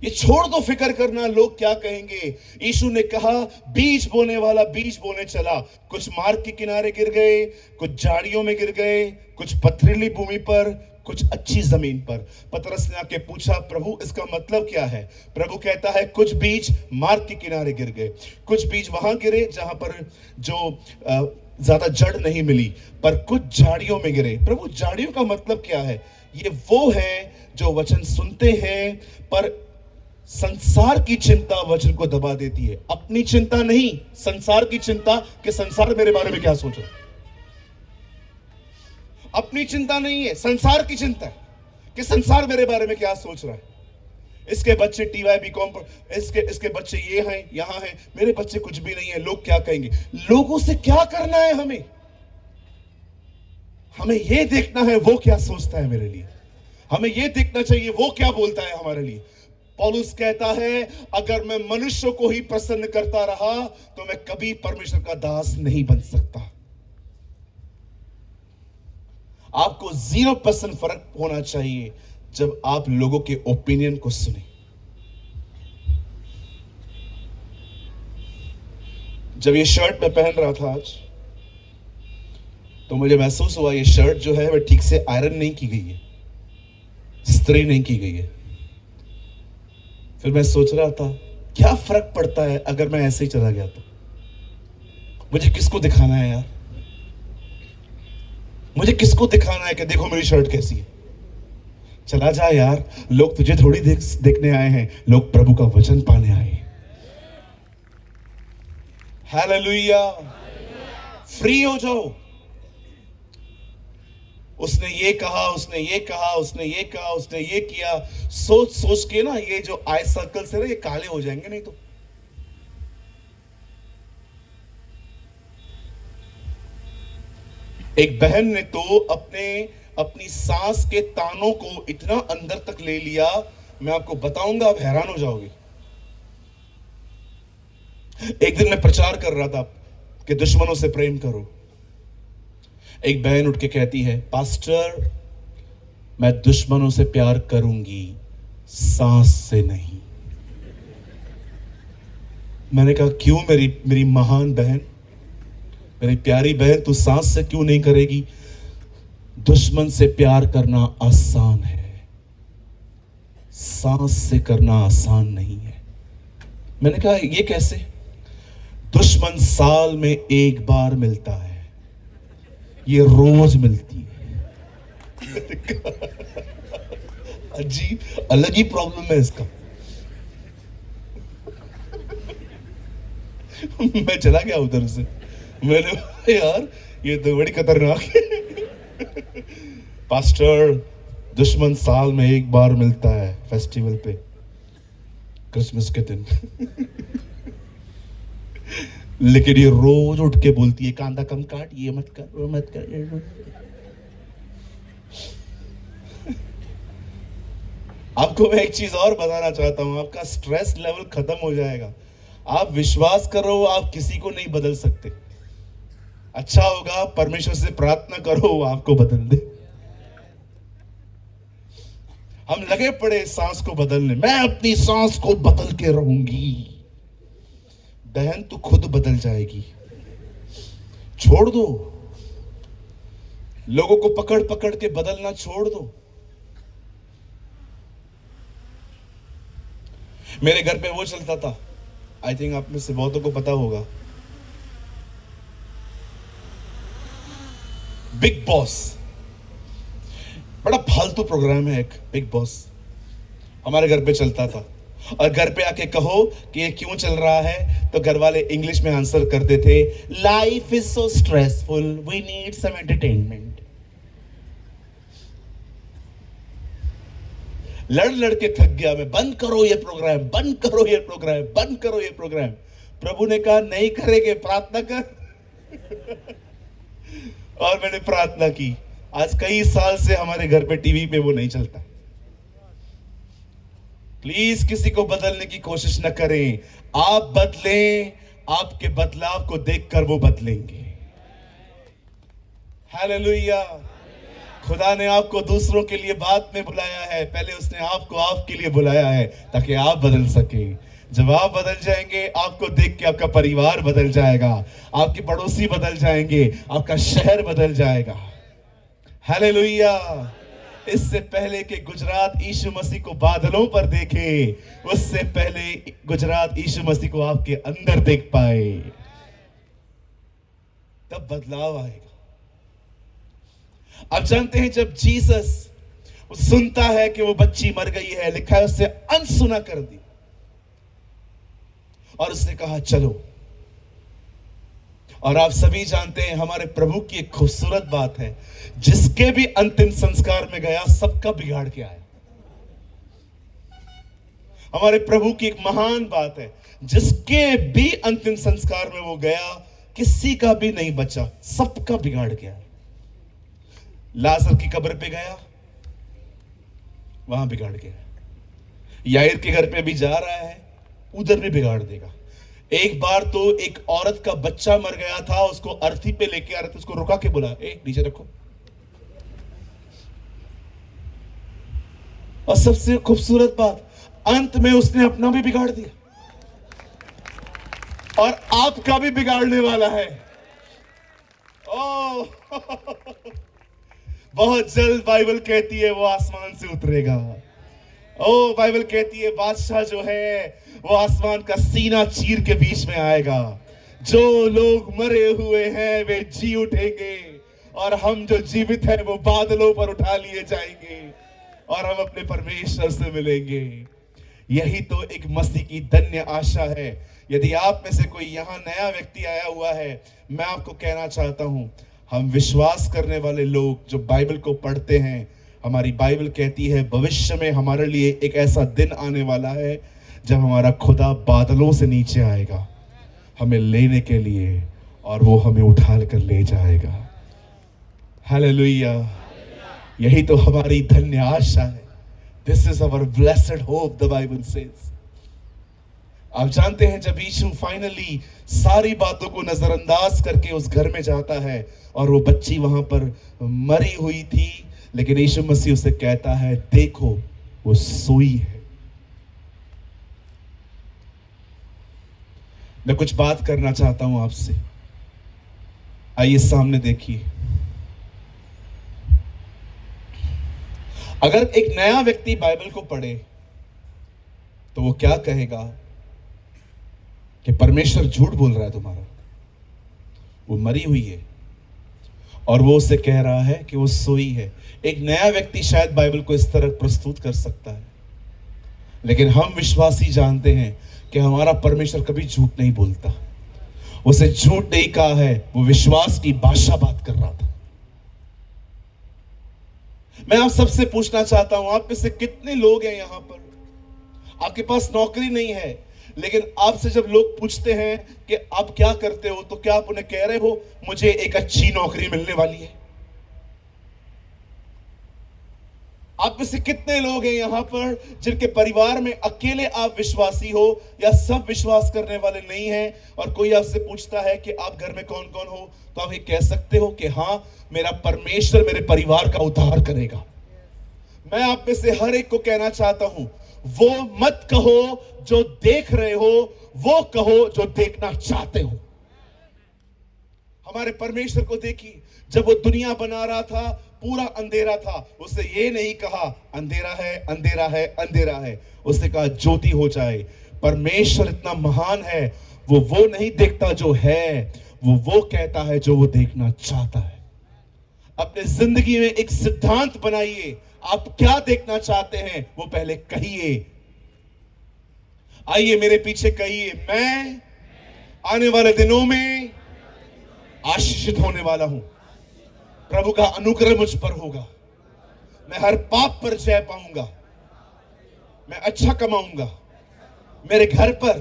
ये छोड़ दो फिक्र करना लोग क्या कहेंगे। यीशु ने कहा बीज बोने वाला बीज बोने चला, कुछ मार्ग के किनारे गिर गए, कुछ झाड़ियों में गिर गए, कुछ पथरीली भूमि पर, कुछ अच्छी जमीन पर। पतरस ने आके पूछा प्रभु इसका मतलब क्या है? प्रभु कहता है कुछ बीज मार्ग के किनारे गिर गए, कुछ बीज वहां गिरे जहां पर जो ज्यादा जड़ नहीं मिली, पर कुछ झाड़ियों में गिरे। प्रभु झाड़ियों का मतलब क्या है? ये वो है जो वचन सुनते हैं पर संसार की चिंता वचन को दबा देती है। अपनी चिंता नहीं, संसार की चिंता कि संसार मेरे बारे में क्या सोच रहा है। अपनी चिंता नहीं है, संसार की चिंता है कि संसार मेरे बारे में क्या सोच रहा है। इसके बच्चे टीवाई बीकॉम पर, इसके बच्चे ये हैं यहां हैं, मेरे बच्चे कुछ भी नहीं है, लोग क्या कहेंगे। लोगों से क्या करना है हमें? हमें यह देखना है वो क्या सोचता है मेरे लिए। हमें यह देखना चाहिए वो क्या बोलता है हमारे लिए। पौलुस कहता है अगर मैं मनुष्यों को ही प्रसन्न करता रहा तो मैं कभी परमेश्वर का दास नहीं बन सकता। आपको 0% फर्क होना चाहिए जब आप लोगों के ओपिनियन को सुने। जब ये शर्ट मैं पहन रहा था आज, तो मुझे महसूस हुआ ये शर्ट जो है वह ठीक से आयरन नहीं की गई है, इस्त्री नहीं की गई है। फिर मैं सोच रहा था क्या फर्क पड़ता है अगर मैं ऐसे ही चला गया तो? मुझे किसको दिखाना है यार? मुझे किसको दिखाना है कि देखो मेरी शर्ट कैसी है? चला जा यार, लोग तुझे थोड़ी देखने आए हैं, लोग प्रभु का वचन पाने आए हैं। हालेलुया। फ्री हो जाओ। उसने ये कहा, उसने ये कहा, उसने ये कहा, उसने ये किया, सोच सोच के ना ये जो आई सर्कल्स है ना ये काले हो जाएंगे नहीं तो। एक बहन ने तो अपनी सांस के तानों को इतना अंदर तक ले लिया, मैं आपको बताऊंगा आप हैरान हो जाओगे। एक दिन मैं प्रचार कर रहा था कि दुश्मनों से प्रेम करो। एक बहन उठ के कहती है पास्टर मैं दुश्मनों से प्यार करूंगी, सांस से नहीं। मैंने कहा क्यों मेरी महान बहन, मेरी प्यारी बहन, तू सांस से क्यों नहीं करेगी? दुश्मन से प्यार करना आसान है, सांस से करना आसान नहीं है। मैंने कहा ये कैसे? दुश्मन साल में एक बार मिलता है, ये रोज मिलती है। अजीब अलग ही प्रॉब्लम है इसका। मैं चला गया उधर से, मैंने यार ये तो बड़ी खतरनाक है। पास्टर दुश्मन साल में एक बार मिलता है, फेस्टिवल पे, क्रिसमस के दिन। लेकिन ये रोज उठ के बोलती है कांदा कम काट, ये मत कर, वो मत कर। आपको मैं एक चीज और बताना चाहता हूं, आपका स्ट्रेस लेवल खत्म हो जाएगा। आप विश्वास करो आप किसी को नहीं बदल सकते। अच्छा होगा परमेश्वर से प्रार्थना करो वो आपको बदल दे। हम लगे पड़े सांस को बदलने, मैं अपनी सांस को बदल के रहूंगी। बहन तू खुद बदल जाएगी। छोड़ दो, लोगों को पकड़ पकड़ के बदलना छोड़ दो। मेरे घर पे वो चलता था, आई थिंक आप में से बहुतों को पता होगा, बिग बॉस। बड़ा फालतू प्रोग्राम है एक, बिग बॉस हमारे घर पे चलता था। और घर पे आके कहो कि ये क्यों चल रहा है तो घर वाले इंग्लिश में आंसर करते थे, life is so stressful, we need some entertainment. लड़ लड़ के थक गया मैं, बंद करो ये प्रोग्राम, बंद करो ये प्रोग्राम, बंद करो ये प्रोग्राम। प्रभु ने कहा नहीं करेंगे, प्रार्थना कर। और मैंने प्रार्थना की। आज कई साल से हमारे घर पे टीवी पे वो नहीं चलता। प्लीज किसी को बदलने की कोशिश न करें, आप बदलें, आपके बदलाव को देखकर वो बदलेंगे। हालेलुया। खुदा ने आपको दूसरों के लिए बाद में बुलाया है, पहले उसने आपको आपके लिए बुलाया है ताकि आप बदल सके। जब आप बदल जाएंगे, आपको देख के आपका परिवार बदल जाएगा, आपके पड़ोसी बदल जाएंगे, आपका शहर बदल जाएगा। हालेलुया। इससे पहले कि गुजरात यीशु मसीह को बादलों पर देखे, उससे पहले गुजरात यीशु मसीह को आपके अंदर देख पाए, तब बदलाव आएगा। आप जानते हैं, जब जीसस सुनता है कि वो बच्ची मर गई है, लिखा है उससे अनसुना कर दी और उसने कहा चलो। और आप सभी जानते हैं, हमारे प्रभु की एक खूबसूरत बात है, जिसके भी अंतिम संस्कार में गया सबका बिगाड़ के आया। हमारे प्रभु की एक महान बात है, जिसके भी अंतिम संस्कार में वो गया किसी का भी नहीं बचा, सबका बिगाड़ के आया। लाजर की कब्र पे गया, वहां बिगाड़ गया। याईर के घर पे भी जा रहा है, उधर भी बिगाड़ देगा। एक बार तो एक औरत का बच्चा मर गया था, उसको अर्थी पे लेके आ रहे थे, उसको रुका के बोला, नीचे रखो। और सबसे खूबसूरत बात, अंत में उसने अपना भी बिगाड़ दिया और आपका भी बिगाड़ने वाला है। ओ बहुत जल्द बाइबल कहती है वो आसमान से उतरेगा। ओ बाइबल कहती है बादशाह जो है वो आसमान का सीना चीर के बीच में आएगा। जो लोग मरे हुए हैं वे जी उठेंगे और हम जो जीवित हैं वो बादलों पर उठा लिए जाएंगे और हम अपने परमेश्वर से मिलेंगे। यही तो एक मसीह की धन्य आशा है। यदि आप में से कोई यहां नया व्यक्ति आया हुआ है, मैं आपको कहना चाहता हूं, हम विश्वास करने वाले लोग जो बाइबल को पढ़ते हैं, हमारी बाइबल कहती है भविष्य में हमारे लिए एक ऐसा दिन आने वाला है जब हमारा खुदा बादलों से नीचे आएगा हमें लेने के लिए, और वो हमें उठा कर ले जाएगा। हालेलुया। यही तो हमारी धन्य आशा है। This is our blessed hope, the Bible says. आप जानते हैं, जब यीशु फाइनली सारी बातों को नजरअंदाज करके उस घर में जाता है और वो बच्ची वहां पर मरी हुई थी, लेकिन यीशु मसीह उसे कहता है देखो वो सोई है। मैं कुछ बात करना चाहता हूं आपसे, आइए सामने देखिए। अगर एक नया व्यक्ति बाइबल को पढ़े तो वो क्या कहेगा कि परमेश्वर झूठ बोल रहा है तुम्हारा, वो मरी हुई है और वो उसे कह रहा है कि वो सोई है। एक नया व्यक्ति शायद बाइबल को इस तरह प्रस्तुत कर सकता है, लेकिन हम विश्वासी जानते हैं कि हमारा परमेश्वर कभी झूठ नहीं बोलता। उसे झूठ नहीं कहा है, वो विश्वास की भाषा बात कर रहा था। मैं आप सबसे पूछना चाहता हूं, आप में से कितने लोग हैं यहां पर, आपके पास नौकरी नहीं है, लेकिन आपसे जब लोग पूछते हैं कि आप क्या करते हो, तो क्या आप उन्हें कह रहे हो मुझे एक अच्छी नौकरी मिलने वाली है? आप में से कितने लोग हैं यहां पर जिनके परिवार में अकेले आप विश्वासी हो या सब विश्वास करने वाले नहीं हैं, और कोई आपसे पूछता है कि आप घर में कौन कौन हो, तो आप ये कह सकते हो कि हां, मेरा परमेश्वर मेरे परिवार का उद्धार करेगा। मैं आप में से हर एक को कहना चाहता हूं, वो मत कहो जो देख रहे हो, वो कहो जो देखना चाहते हो। हमारे परमेश्वर को देखिए, जब वो दुनिया बना रहा था पूरा अंधेरा था, उसने ये नहीं कहा अंधेरा है अंधेरा है अंधेरा है, उसने कहा ज्योति हो जाए। परमेश्वर इतना महान है, वो नहीं देखता जो है, वो कहता है जो वो देखना चाहता है। अपने जिंदगी में एक सिद्धांत बनाइए, आप क्या देखना चाहते हैं वो पहले कहिए। आइए मेरे पीछे कहिए, मैं आने वाले दिनों में आशीषित होने वाला हूं, प्रभु का अनुग्रह मुझ पर होगा, मैं हर पाप पर जय पाऊंगा, मैं अच्छा कमाऊंगा, मेरे घर पर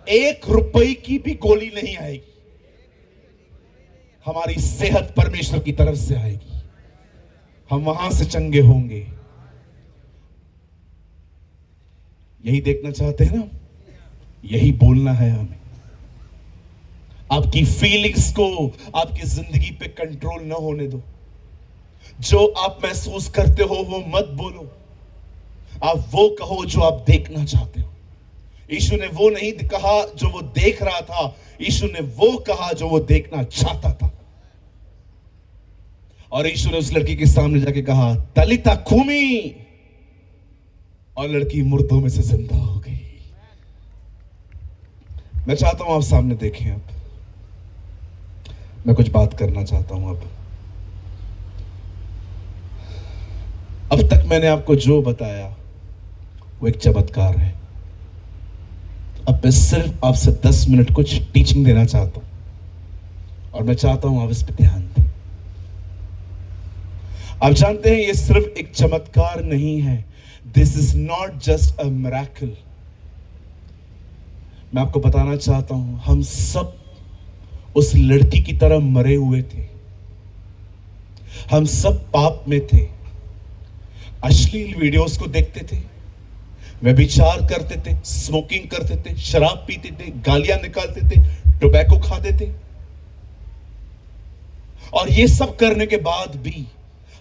1 रुपए की भी गोली नहीं आएगी, हमारी सेहत परमेश्वर की तरफ से आएगी, हम वहां से चंगे होंगे। यही देखना चाहते हैं ना, यही बोलना है हमें। आपकी फीलिंग्स को आपकी जिंदगी पे कंट्रोल ना होने दो। जो आप महसूस करते हो वो मत बोलो, आप वो कहो जो आप देखना चाहते हो। यीशु ने वो नहीं कहा जो वो देख रहा था, यीशु ने वो कहा जो वो देखना चाहता था। और यीशु ने उस लड़की के सामने जाके कहा, तलिता कूमी, और लड़की मुर्दों में से जिंदा हो गई। मैं चाहता हूं आप सामने देखें। अब मैं कुछ बात करना चाहता हूं। अब तक मैंने आपको जो बताया वो एक चमत्कार है। अब मैं सिर्फ आपसे 10 मिनट कुछ टीचिंग देना चाहता हूं और मैं चाहता हूं आप इस पर ध्यान दें। आप जानते हैं ये सिर्फ एक चमत्कार नहीं है। This is not just a miracle. मैं आपको बताना चाहता हूं, हम सब उस लड़की की तरह मरे हुए थे। हम सब पाप में थे, अश्लील वीडियोस को देखते थे, व्यभिचार करते थे, स्मोकिंग करते थे, शराब पीते थे, गालियां निकालते थे, टोबैको खाते थे। और ये सब करने के बाद भी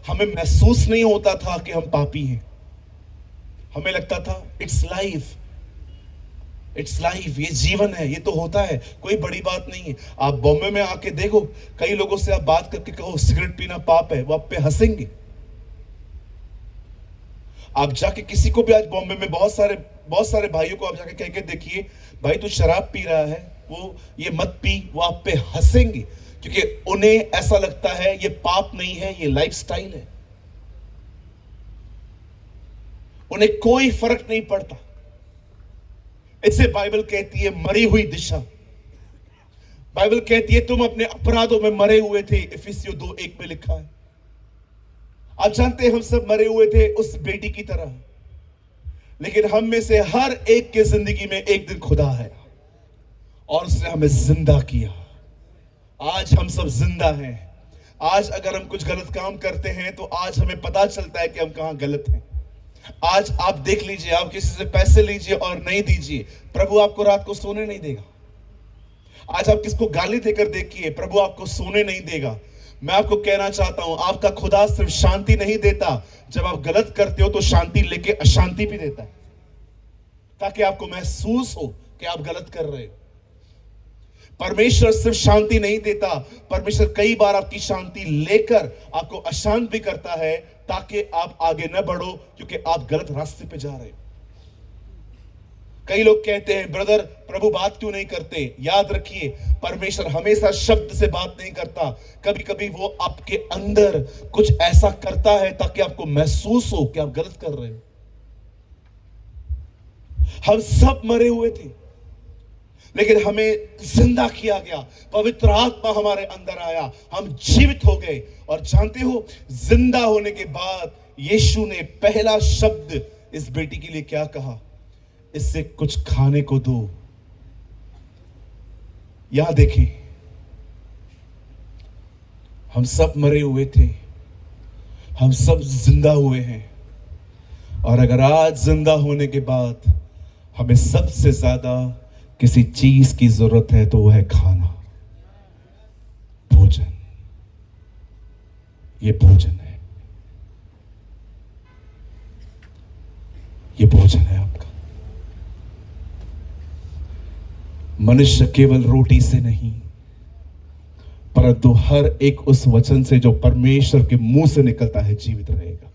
हमें महसूस नहीं होता था कि हम पापी हैं। हमें लगता था इट्स लाइफ, इट्स लाइफ, ये जीवन है, ये तो होता है, कोई बड़ी बात नहीं है। आप बॉम्बे में आके देखो, कई लोगों से आप बात करके कहो सिगरेट पीना पाप है, वो आप पे हंसेंगे। आप जाके किसी को भी आज बॉम्बे में बहुत सारे भाइयों को आप जाके कह के देखिए, भाई तू शराब पी रहा है, वो ये मत पी, वो आप पे हंसेंगे, क्योंकि उन्हें ऐसा लगता है ये पाप नहीं है, ये लाइफस्टाइल है। उन्हें कोई फर्क नहीं पड़ता। इसे बाइबल कहती है मरी हुई दिशा। बाइबल कहती है तुम अपने अपराधों में मरे हुए थे, इफिसियों 2:1 में लिखा है। आप जानते हैं हम सब मरे हुए थे उस बेटी की तरह, लेकिन हम में से हर एक के जिंदगी में एक दिन खुदा है और उसने हमें जिंदा किया। आज हम सब जिंदा हैं। आज अगर हम कुछ गलत काम करते हैं तो आज हमें पता चलता है कि हम कहां गलत हैं। आज आप देख लीजिए, आप किसी से पैसे लीजिए और नहीं दीजिए, प्रभु आपको रात को सोने नहीं देगा। आज आप किसको गाली देकर देखिए, प्रभु आपको सोने नहीं देगा। मैं आपको कहना चाहता हूं, आपका खुदा सिर्फ शांति नहीं देता, जब आप गलत करते हो तो शांति लेके अशांति भी देता है, ताकि आपको महसूस हो कि आप गलत कर रहे हो। परमेश्वर सिर्फ शांति नहीं देता, परमेश्वर कई बार आपकी शांति लेकर आपको अशांत भी करता है, ताकि आप आगे न बढ़ो, क्योंकि आप गलत रास्ते पे जा रहे हो। कई लोग कहते हैं ब्रदर प्रभु बात क्यों नहीं करते। याद रखिए, परमेश्वर हमेशा शब्द से बात नहीं करता, कभी कभी वो आपके अंदर कुछ ऐसा करता है ताकि आपको महसूस हो कि आप गलत कर रहे हो। हम सब मरे हुए थे, लेकिन हमें जिंदा किया गया, पवित्र आत्मा हमारे अंदर आया, हम जीवित हो गए। और जानते हो, जिंदा होने के बाद यीशु ने पहला शब्द इस बेटी के लिए क्या कहा, इससे कुछ खाने को दो। यहां देखिए, हम सब मरे हुए थे, हम सब जिंदा हुए हैं, और अगर आज जिंदा होने के बाद हमें सबसे ज्यादा किसी चीज की जरूरत है तो वो है खाना, भोजन। ये भोजन है, ये भोजन है आपका। मनुष्य केवल रोटी से नहीं, परंतु हर एक उस वचन से जो परमेश्वर के मुंह से निकलता है जीवित रहेगा।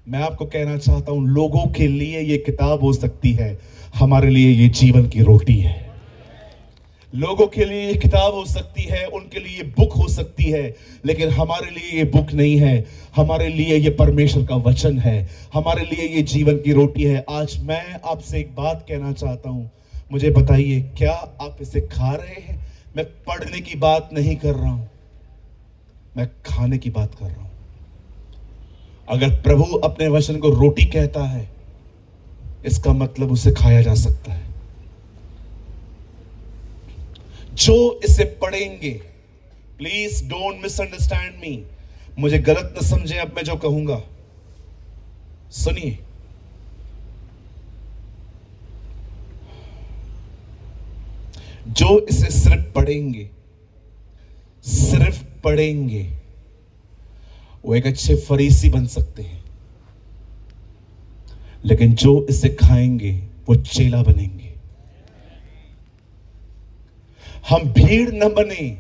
मैं आपको कहना चाहता हूं, लोगों के लिए ये किताब हो सकती है, हमारे लिए ये जीवन की रोटी है। लोगों के लिए ये किताब हो सकती है, उनके लिए ये बुक हो सकती है, लेकिन हमारे लिए ये बुक नहीं है। हमारे लिए ये परमेश्वर का वचन है, हमारे लिए ये जीवन की रोटी है। आज मैं आपसे एक बात कहना चाहता हूं, मुझे बताइए क्या आप इसे खा रहे हैं। मैं पढ़ने की बात नहीं कर रहा हूं, मैं खाने की बात कर रहा हूं। अगर प्रभु अपने वचन को रोटी कहता है, इसका मतलब उसे खाया जा सकता है। जो इसे पढ़ेंगे, प्लीज डोंट मिसअंडरस्टैंड मी, मुझे गलत न समझें अब मैं जो कहूंगा, सुनिए। जो इसे सिर्फ पढ़ेंगे वो एक अच्छे फरीसी बन सकते हैं, लेकिन जो इसे खाएंगे वो चेला बनेंगे। हम भीड़ न बने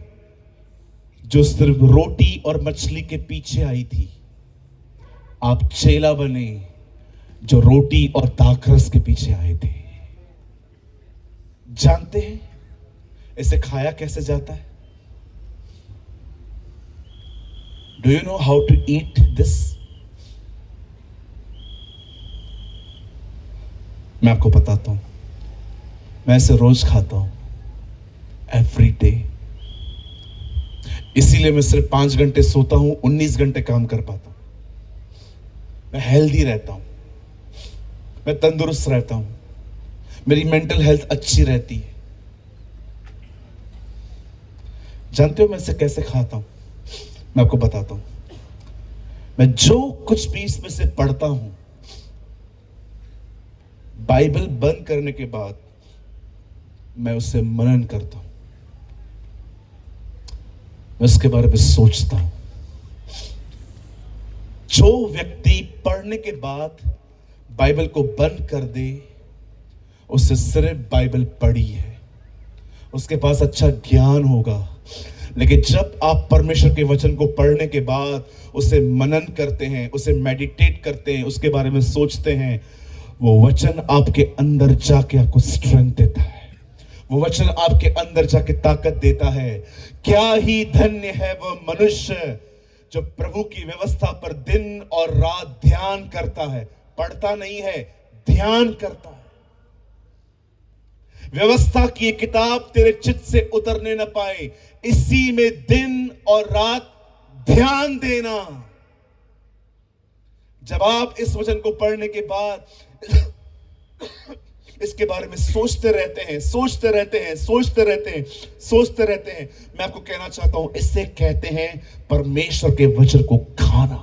जो सिर्फ रोटी और मछली के पीछे आई थी, आप चेला बने जो रोटी और दाखरस के पीछे आए थे। जानते हैं इसे खाया कैसे जाता है? Do you know how to eat this? मैं आपको बताता हूं, मैं इसे रोज खाता हूं, एवरी डे। इसीलिए मैं सिर्फ 5 घंटे सोता हूं, 19 घंटे काम कर पाता हूं। मैं हेल्दी रहता हूं, मैं तंदुरुस्त रहता हूं, मेरी मेंटल हेल्थ अच्छी रहती है। जानते हो मैं इसे कैसे खाता हूं? मैं आपको बताता हूं। मैं जो कुछ भी इसमें से पढ़ता हूं, बाइबल बंद करने के बाद मैं उसे मनन करता हूं, मैं उसके बारे में सोचता हूं। जो व्यक्ति पढ़ने के बाद बाइबल को बंद कर दे, उससे सिर्फ बाइबल पढ़ी है, उसके पास अच्छा ज्ञान होगा, लेकिन जब आप परमेश्वर के वचन को पढ़ने के बाद उसे मनन करते हैं, उसे मेडिटेट करते हैं, उसके बारे में सोचते हैं, वो वचन आपके अंदर जाके आपको स्ट्रेंथ देता है, वो वचन आपके अंदर जाके ताकत देता है। क्या ही धन्य है वो मनुष्य जो प्रभु की व्यवस्था पर दिन और रात ध्यान करता है। पढ़ता नहीं है, ध्यान करता है। व्यवस्था की किताब तेरे चित्त से उतरने न पाए, इसी में दिन और रात ध्यान देना। जब आप इस वचन को पढ़ने के बाद इसके बारे में सोचते रहते हैं, सोचते रहते हैं, सोचते रहते हैं, सोचते रहते हैं, मैं आपको कहना चाहता हूं, इससे कहते हैं परमेश्वर के वचन को खाना।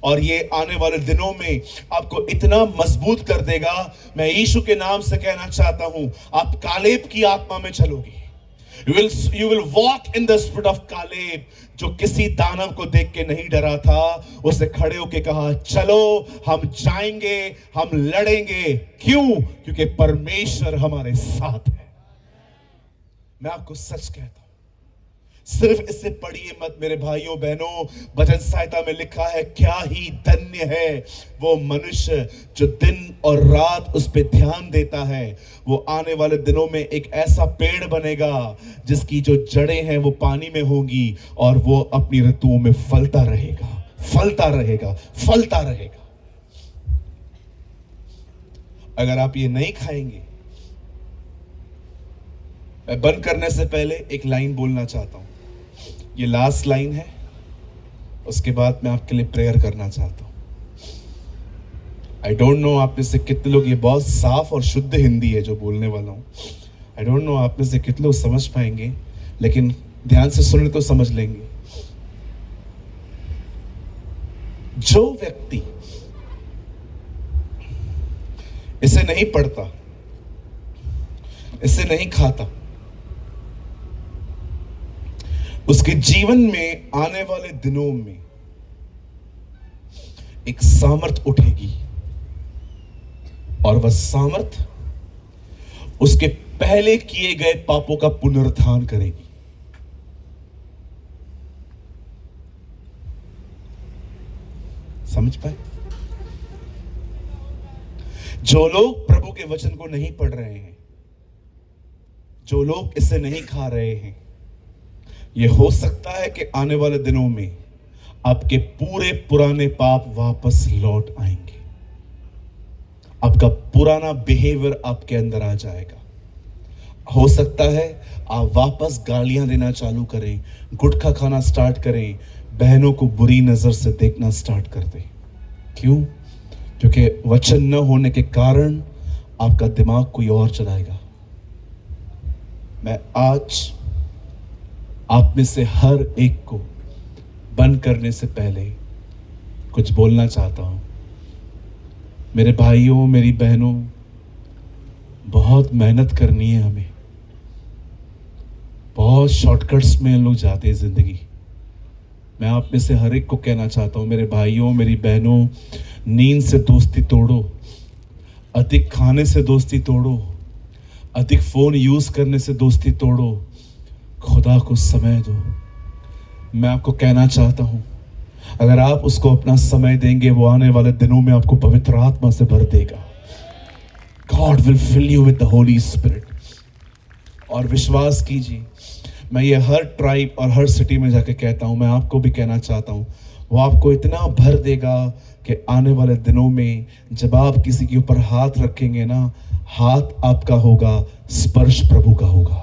और ये आने वाले दिनों में आपको इतना मजबूत कर देगा। मैं यीशु के नाम से कहना चाहता हूं, आप कालेब की आत्मा में चलोगे। You will walk in the spirit of Caleb, जो किसी दानव को देख के नहीं डरा था, उसे खड़े होके कहा, चलो हम जाएंगे, हम लड़ेंगे। क्यों? क्योंकि परमेश्वर हमारे साथ है। मैं आपको सच कहता हूं, सिर्फ इसे पढ़िए मत मेरे भाइयों बहनों। भजन संहिता में लिखा है, क्या ही धन्य है वो मनुष्य जो दिन और रात उस पे ध्यान देता है। वो आने वाले दिनों में एक ऐसा पेड़ बनेगा जिसकी जो जड़ें हैं वो पानी में होंगी, और वो अपनी ऋतुओं में फलता रहेगा, फलता रहेगा, फलता रहेगा। अगर आप ये नहीं खाएंगे, मैं बंद करने से पहले एक लाइन बोलना चाहता हूं, ये लास्ट लाइन है, उसके बाद मैं आपके लिए प्रेयर करना चाहता हूं। आई डोंट नो आप में से कितने लोग, ये बहुत साफ और शुद्ध हिंदी है जो बोलने वाला हूं, आई डोंट नो आप में से कितने लोग समझ पाएंगे, लेकिन ध्यान से सुने तो समझ लेंगे। जो व्यक्ति इसे नहीं पढ़ता, इसे नहीं खाता, उसके जीवन में आने वाले दिनों में एक सामर्थ उठेगी, और वह सामर्थ उसके पहले किए गए पापों का पुनरुत्थान करेगी। समझ पाए? जो लोग प्रभु के वचन को नहीं पढ़ रहे हैं, जो लोग इसे नहीं खा रहे हैं, यह हो सकता है कि आने वाले दिनों में आपके पूरे पुराने पाप वापस लौट आएंगे। आपका पुराना बिहेवियर आपके अंदर आ जाएगा। हो सकता है आप वापस गालियां देना चालू करें, गुटखा खाना स्टार्ट करें, बहनों को बुरी नजर से देखना स्टार्ट कर दें। क्यों? क्योंकि वचन न होने के कारण आपका दिमाग कोई और चलाएगा। मैं आज आप में से हर एक को बंद करने से पहले कुछ बोलना चाहता हूं। मेरे भाइयों, मेरी बहनों, बहुत मेहनत करनी है हमें। बहुत शॉर्टकट्स में हम लोग जाते हैं जिंदगी, मैं आप में से हर एक को कहना चाहता हूँ, मेरे भाइयों मेरी बहनों, नींद से दोस्ती तोड़ो, अधिक खाने से दोस्ती तोड़ो, अधिक फोन यूज करने से दोस्ती तोड़ो, खुदा को समय दो। मैं आपको कहना चाहता हूं, अगर आप उसको अपना समय देंगे, वो आने वाले दिनों में आपको पवित्र आत्मा से भर देगा। God will fill you with the holy spirit. और विश्वास कीजिए, मैं ये हर ट्राइब और हर सिटी में जाके कहता हूं, मैं आपको भी कहना चाहता हूं, वो आपको इतना भर देगा कि आने वाले दिनों में जब आप किसी के ऊपर हाथ रखेंगे ना, हाथ आपका होगा, स्पर्श प्रभु का होगा।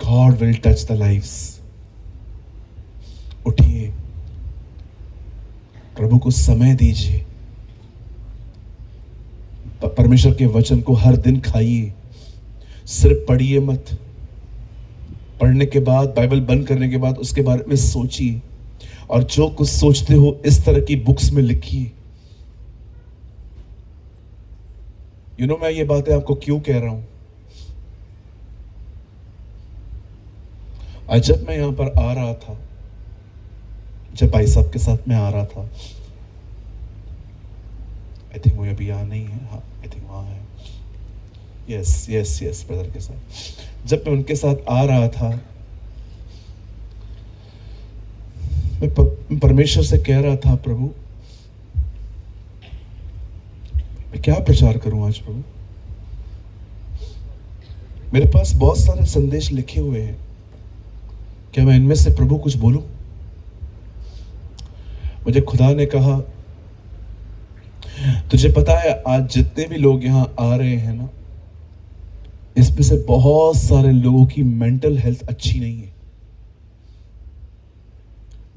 God will touch the lives. उठिए, प्रभु को समय दीजिए, परमेश्वर के वचन को हर दिन खाइए, सिर्फ पढ़िए मत। पढ़ने के बाद, बाइबल बंद करने के बाद उसके बारे में सोचिए, और जो कुछ सोचते हो इस तरह की बुक्स में लिखिए। मैं ये बातें आपको क्यों कह रहा हूं? आज जब मैं यहां पर आ रहा था, जब भाई साहब के साथ मैं आ रहा था, आई थिंक वो अभी यहाँ नहीं है, हाँ आई थिंक वहाँ है, यस यस यस ब्रदर के साथ जब मैं उनके साथ आ रहा था, मैं परमेश्वर से कह रहा था, प्रभु मैं क्या प्रचार करूं आज प्रभु? मेरे पास बहुत सारे संदेश लिखे हुए हैं, क्या मैं इनमें से प्रभु कुछ बोलूं? मुझे खुदा ने कहा, तुझे पता है आज जितने भी लोग यहां आ रहे हैं ना, इसमें से बहुत सारे लोगों की मेंटल हेल्थ अच्छी नहीं है,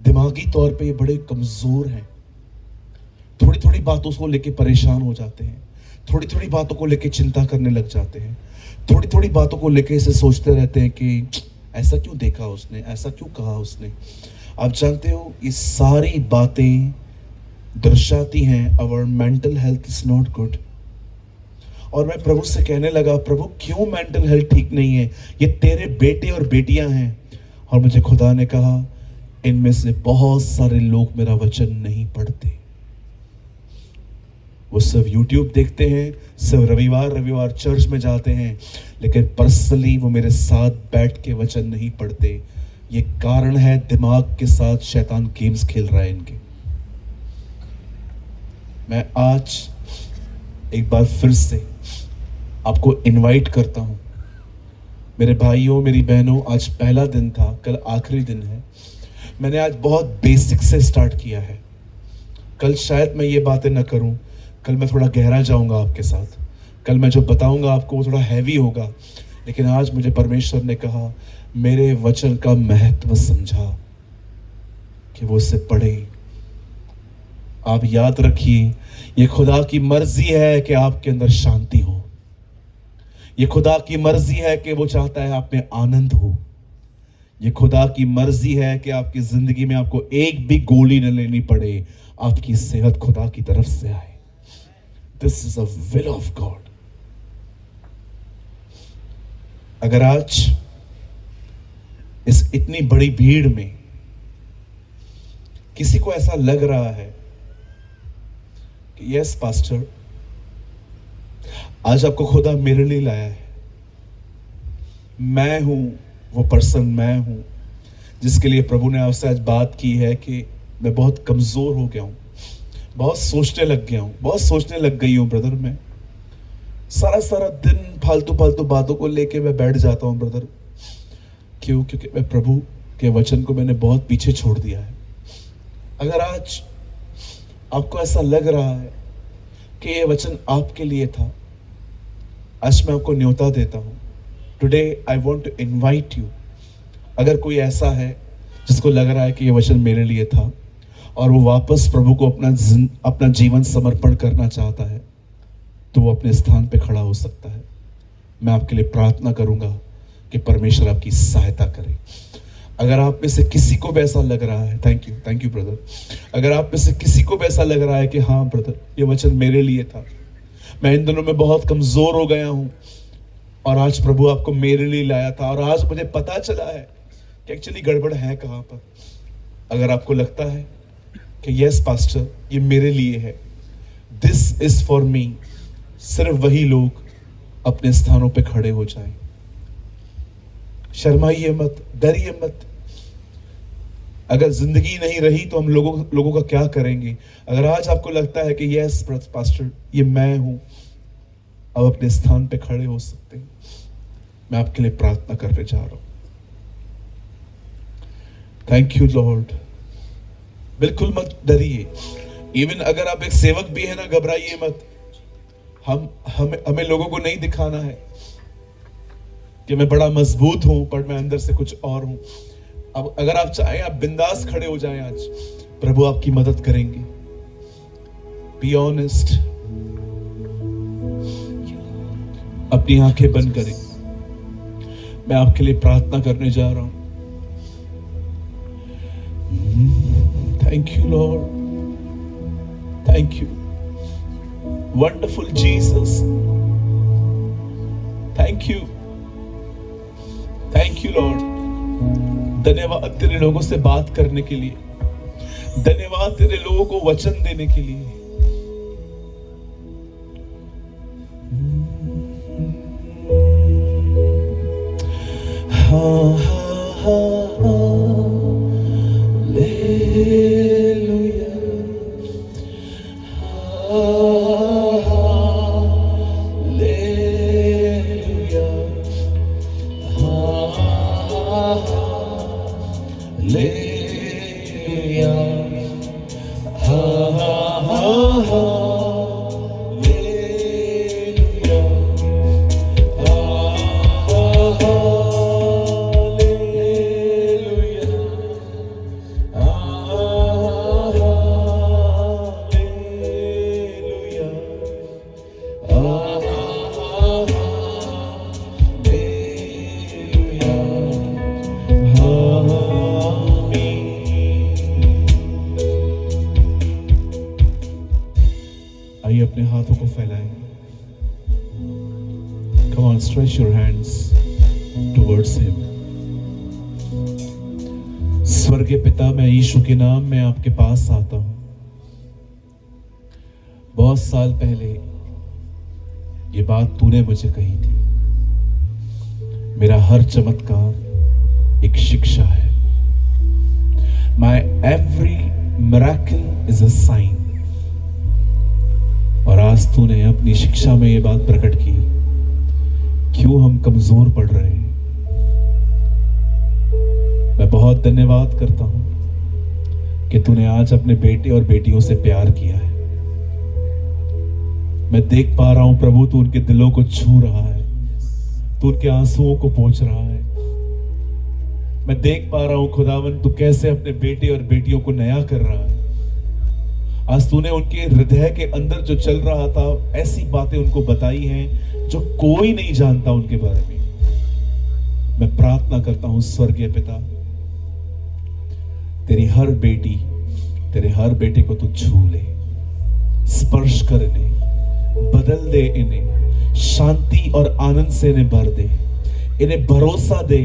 दिमागी तौर पे ये बड़े कमजोर हैं, थोड़ी थोड़ी बातों को लेके परेशान हो जाते हैं, थोड़ी थोड़ी बातों को लेके चिंता करने लग जाते हैं, थोड़ी थोड़ी बातों को लेके इसे सोचते रहते हैं कि ऐसा क्यों देखा उसने, ऐसा क्यों कहा उसने। आप जानते हो, ये सारी बातें दर्शाती हैं our mental health is not good. और मैं प्रभु से कहने लगा, प्रभु क्यों मेंटल हेल्थ ठीक नहीं है? ये तेरे बेटे और बेटियां हैं। और मुझे खुदा ने कहा, इनमें से बहुत सारे लोग मेरा वचन नहीं पढ़ते, वो सिर्फ YouTube देखते हैं, सिर्फ रविवार चर्च में जाते हैं, लेकिन पर्सनली वो मेरे साथ बैठ के वचन नहीं पढ़ते। ये कारण है, दिमाग के साथ शैतान गेम्स खेल रहा है इनके। मैं आज एक बार फिर से आपको इनवाइट करता हूं, मेरे भाइयों मेरी बहनों, आज पहला दिन था, कल आखिरी दिन है। मैंने आज बहुत बेसिक से स्टार्ट किया है। कल शायद मैं ये बातें न करूं, कल मैं थोड़ा गहरा जाऊंगा आपके साथ, कल मैं जो बताऊंगा आपको वो थोड़ा हैवी होगा, लेकिन आज मुझे परमेश्वर ने कहा, मेरे वचन का महत्व समझा कि वो उसे पढ़े। आप याद रखिए, ये खुदा की मर्जी है कि आपके अंदर शांति हो, ये खुदा की मर्जी है कि वो चाहता है आप में आनंद हो, ये खुदा की मर्जी है कि आपकी जिंदगी में आपको एक भी गोली न लेनी पड़े, आपकी सेहत खुदा की तरफ से आए। This is a will of God. अगर आज इस इतनी बड़ी भीड़ में किसी को ऐसा लग रहा है कि यस पास्टर, आज आपको खुदा मेरे लिए लाया है, मैं हूं वो पर्सन, मैं हूं जिसके लिए प्रभु ने आपसे आज बात की है कि मैं बहुत कमजोर हो गया हूं, बहुत सोचने लग गया हूं, बहुत सोचने लग गई हूं ब्रदर। मैं सारा दिन फालतू बातों को लेके मैं बैठ जाता हूं ब्रदर। क्यों? क्योंकि मैं प्रभु के वचन को मैंने बहुत पीछे छोड़ दिया है। अगर आज आपको ऐसा लग रहा है कि ये वचन आपके लिए था, आज मैं आपको न्योता देता हूं। Today I want to invite you. अगर कोई ऐसा है जिसको लग रहा है कि ये वचन मेरे लिए था और वो वापस प्रभु को अपना जीवन समर्पण करना चाहता है, तो वो अपने स्थान पे खड़ा हो सकता है। मैं आपके लिए प्रार्थना करूंगा कि परमेश्वर आपकी सहायता करे। अगर आप में से किसी को भी ऐसा लग रहा है, थैंक यू ब्रदर, अगर आप में से किसी को भी ऐसा लग रहा है कि हाँ ब्रदर, ये वचन मेरे लिए था, मैं इन दिनों में बहुत कमजोर हो गया हूं और आज प्रभु आपको मेरे लिए लाया था और आज मुझे पता चला है कि एक्चुअली गड़बड़ है कहाँ पर। अगर आपको लगता है कि यस पास्टर ये मेरे लिए है, दिस इज फॉर मी, सिर्फ वही लोग अपने स्थानों पे खड़े हो जाएं। शर्माइए मत, डरिए मत। अगर जिंदगी नहीं रही तो हम लोगों का क्या करेंगे। अगर आज आपको लगता है कि यस पास्टर ये मैं हूं, अब अपने स्थान पे खड़े हो सकते हैं। मैं आपके लिए प्रार्थना करने जा रहा हूं। Thank you Lord. बिल्कुल मत डरिए। इवन अगर आप एक सेवक भी है ना, घबराइए मत। हमें लोगों को नहीं दिखाना है कि मैं बड़ा मजबूत हूं, पर मैं अंदर से कुछ और हूं। अब अगर आप चाहें आप बिंदास खड़े हो जाएं। आज प्रभु आपकी मदद करेंगे। Be honest. अपनी आंखें बंद करें। मैं आपके लिए प्रार्थना करने जा रहा हूं। Thank you Lord, thank you wonderful Jesus, thank you Lord. धन्यवाद तेरे लोगों से बात करने के लिए, धन्यवाद तेरे लोगों को वचन देने के लिए। आइए अपने हाथों को फैलाएं। Come on, stretch your hands towards him. स्वर्गीय पिता, मैं यीशु के नाम में आपके पास आता हूं। बहुत साल पहले ये बात तूने मुझे कही थी। मेरा हर चमत्कार एक शिक्षा है। My every miracle is a sign. और आज तूने अपनी शिक्षा में ये बात प्रकट की, क्यों हम कमजोर पड़ रहे हैं। मैं बहुत धन्यवाद करता हूं कि तूने आज अपने बेटे और बेटियों से प्यार किया है। मैं देख पा रहा हूं प्रभु, तू उनके दिलों को छू रहा है, तू उनके आंसुओं को पोंछ रहा है। मैं देख पा रहा हूं खुदावन, तू कैसे अपने बेटे और बेटियों को नया कर रहा है। आज तूने उनके हृदय के अंदर जो चल रहा था, ऐसी बातें उनको बताई हैं जो कोई नहीं जानता उनके बारे में। मैं प्रार्थना करता हूं स्वर्गीय पिता, तेरी हर बेटी, तेरे हर बेटे को तू छू ले, स्पर्श कर इन्हें, बदल दे इन्हें, शांति और आनंद से इन्हें भर दे। इन्हें भरोसा दे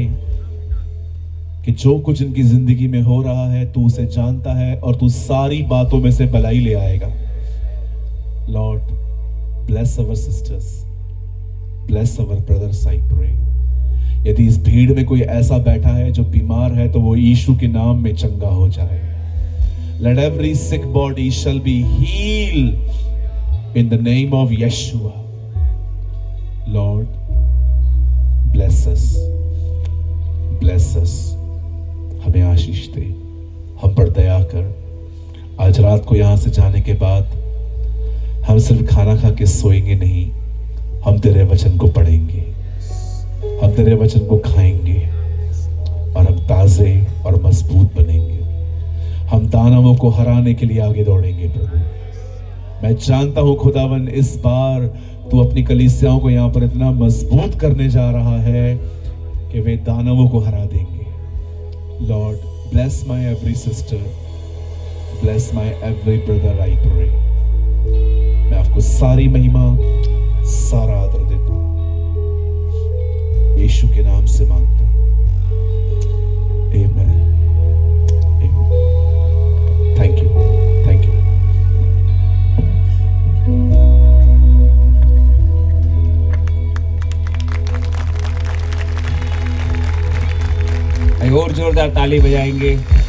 कि जो कुछ इनकी जिंदगी में हो रहा है तू उसे जानता है और तू सारी बातों में से भलाई ले आएगा। Lord, bless our sisters, bless our brothers, I pray. यदि इस भीड़ में कोई ऐसा बैठा है जो बीमार है, तो वो यीशु के नाम में चंगा हो जाए। Let every sick body shall be healed in the name of Yeshua. Lord, bless us, bless us. हमें आशीष दे, हम पर दया कर। आज रात को यहाँ से जाने के बाद हम सिर्फ खाना खा के सोएंगे नहीं, हम तेरे वचन को पढ़ेंगे, हम तेरे वचन को खाएंगे और हम ताजे और मजबूत बनेंगे। हम दानवों को हराने के लिए आगे दौड़ेंगे प्रभु। मैं जानता हूं खुदावन, इस बार तू अपनी कलीसियाओं को यहाँ पर इतना मजबूत करने जा रहा है कि वे दानवों को हरा देंगे। Lord, bless my every sister, bless my every brother, I pray. मैं आपको सारी महिमा, सारा आदर देता हूं, यीशु के नाम से मांगता हूं, ताली बजाएंगे।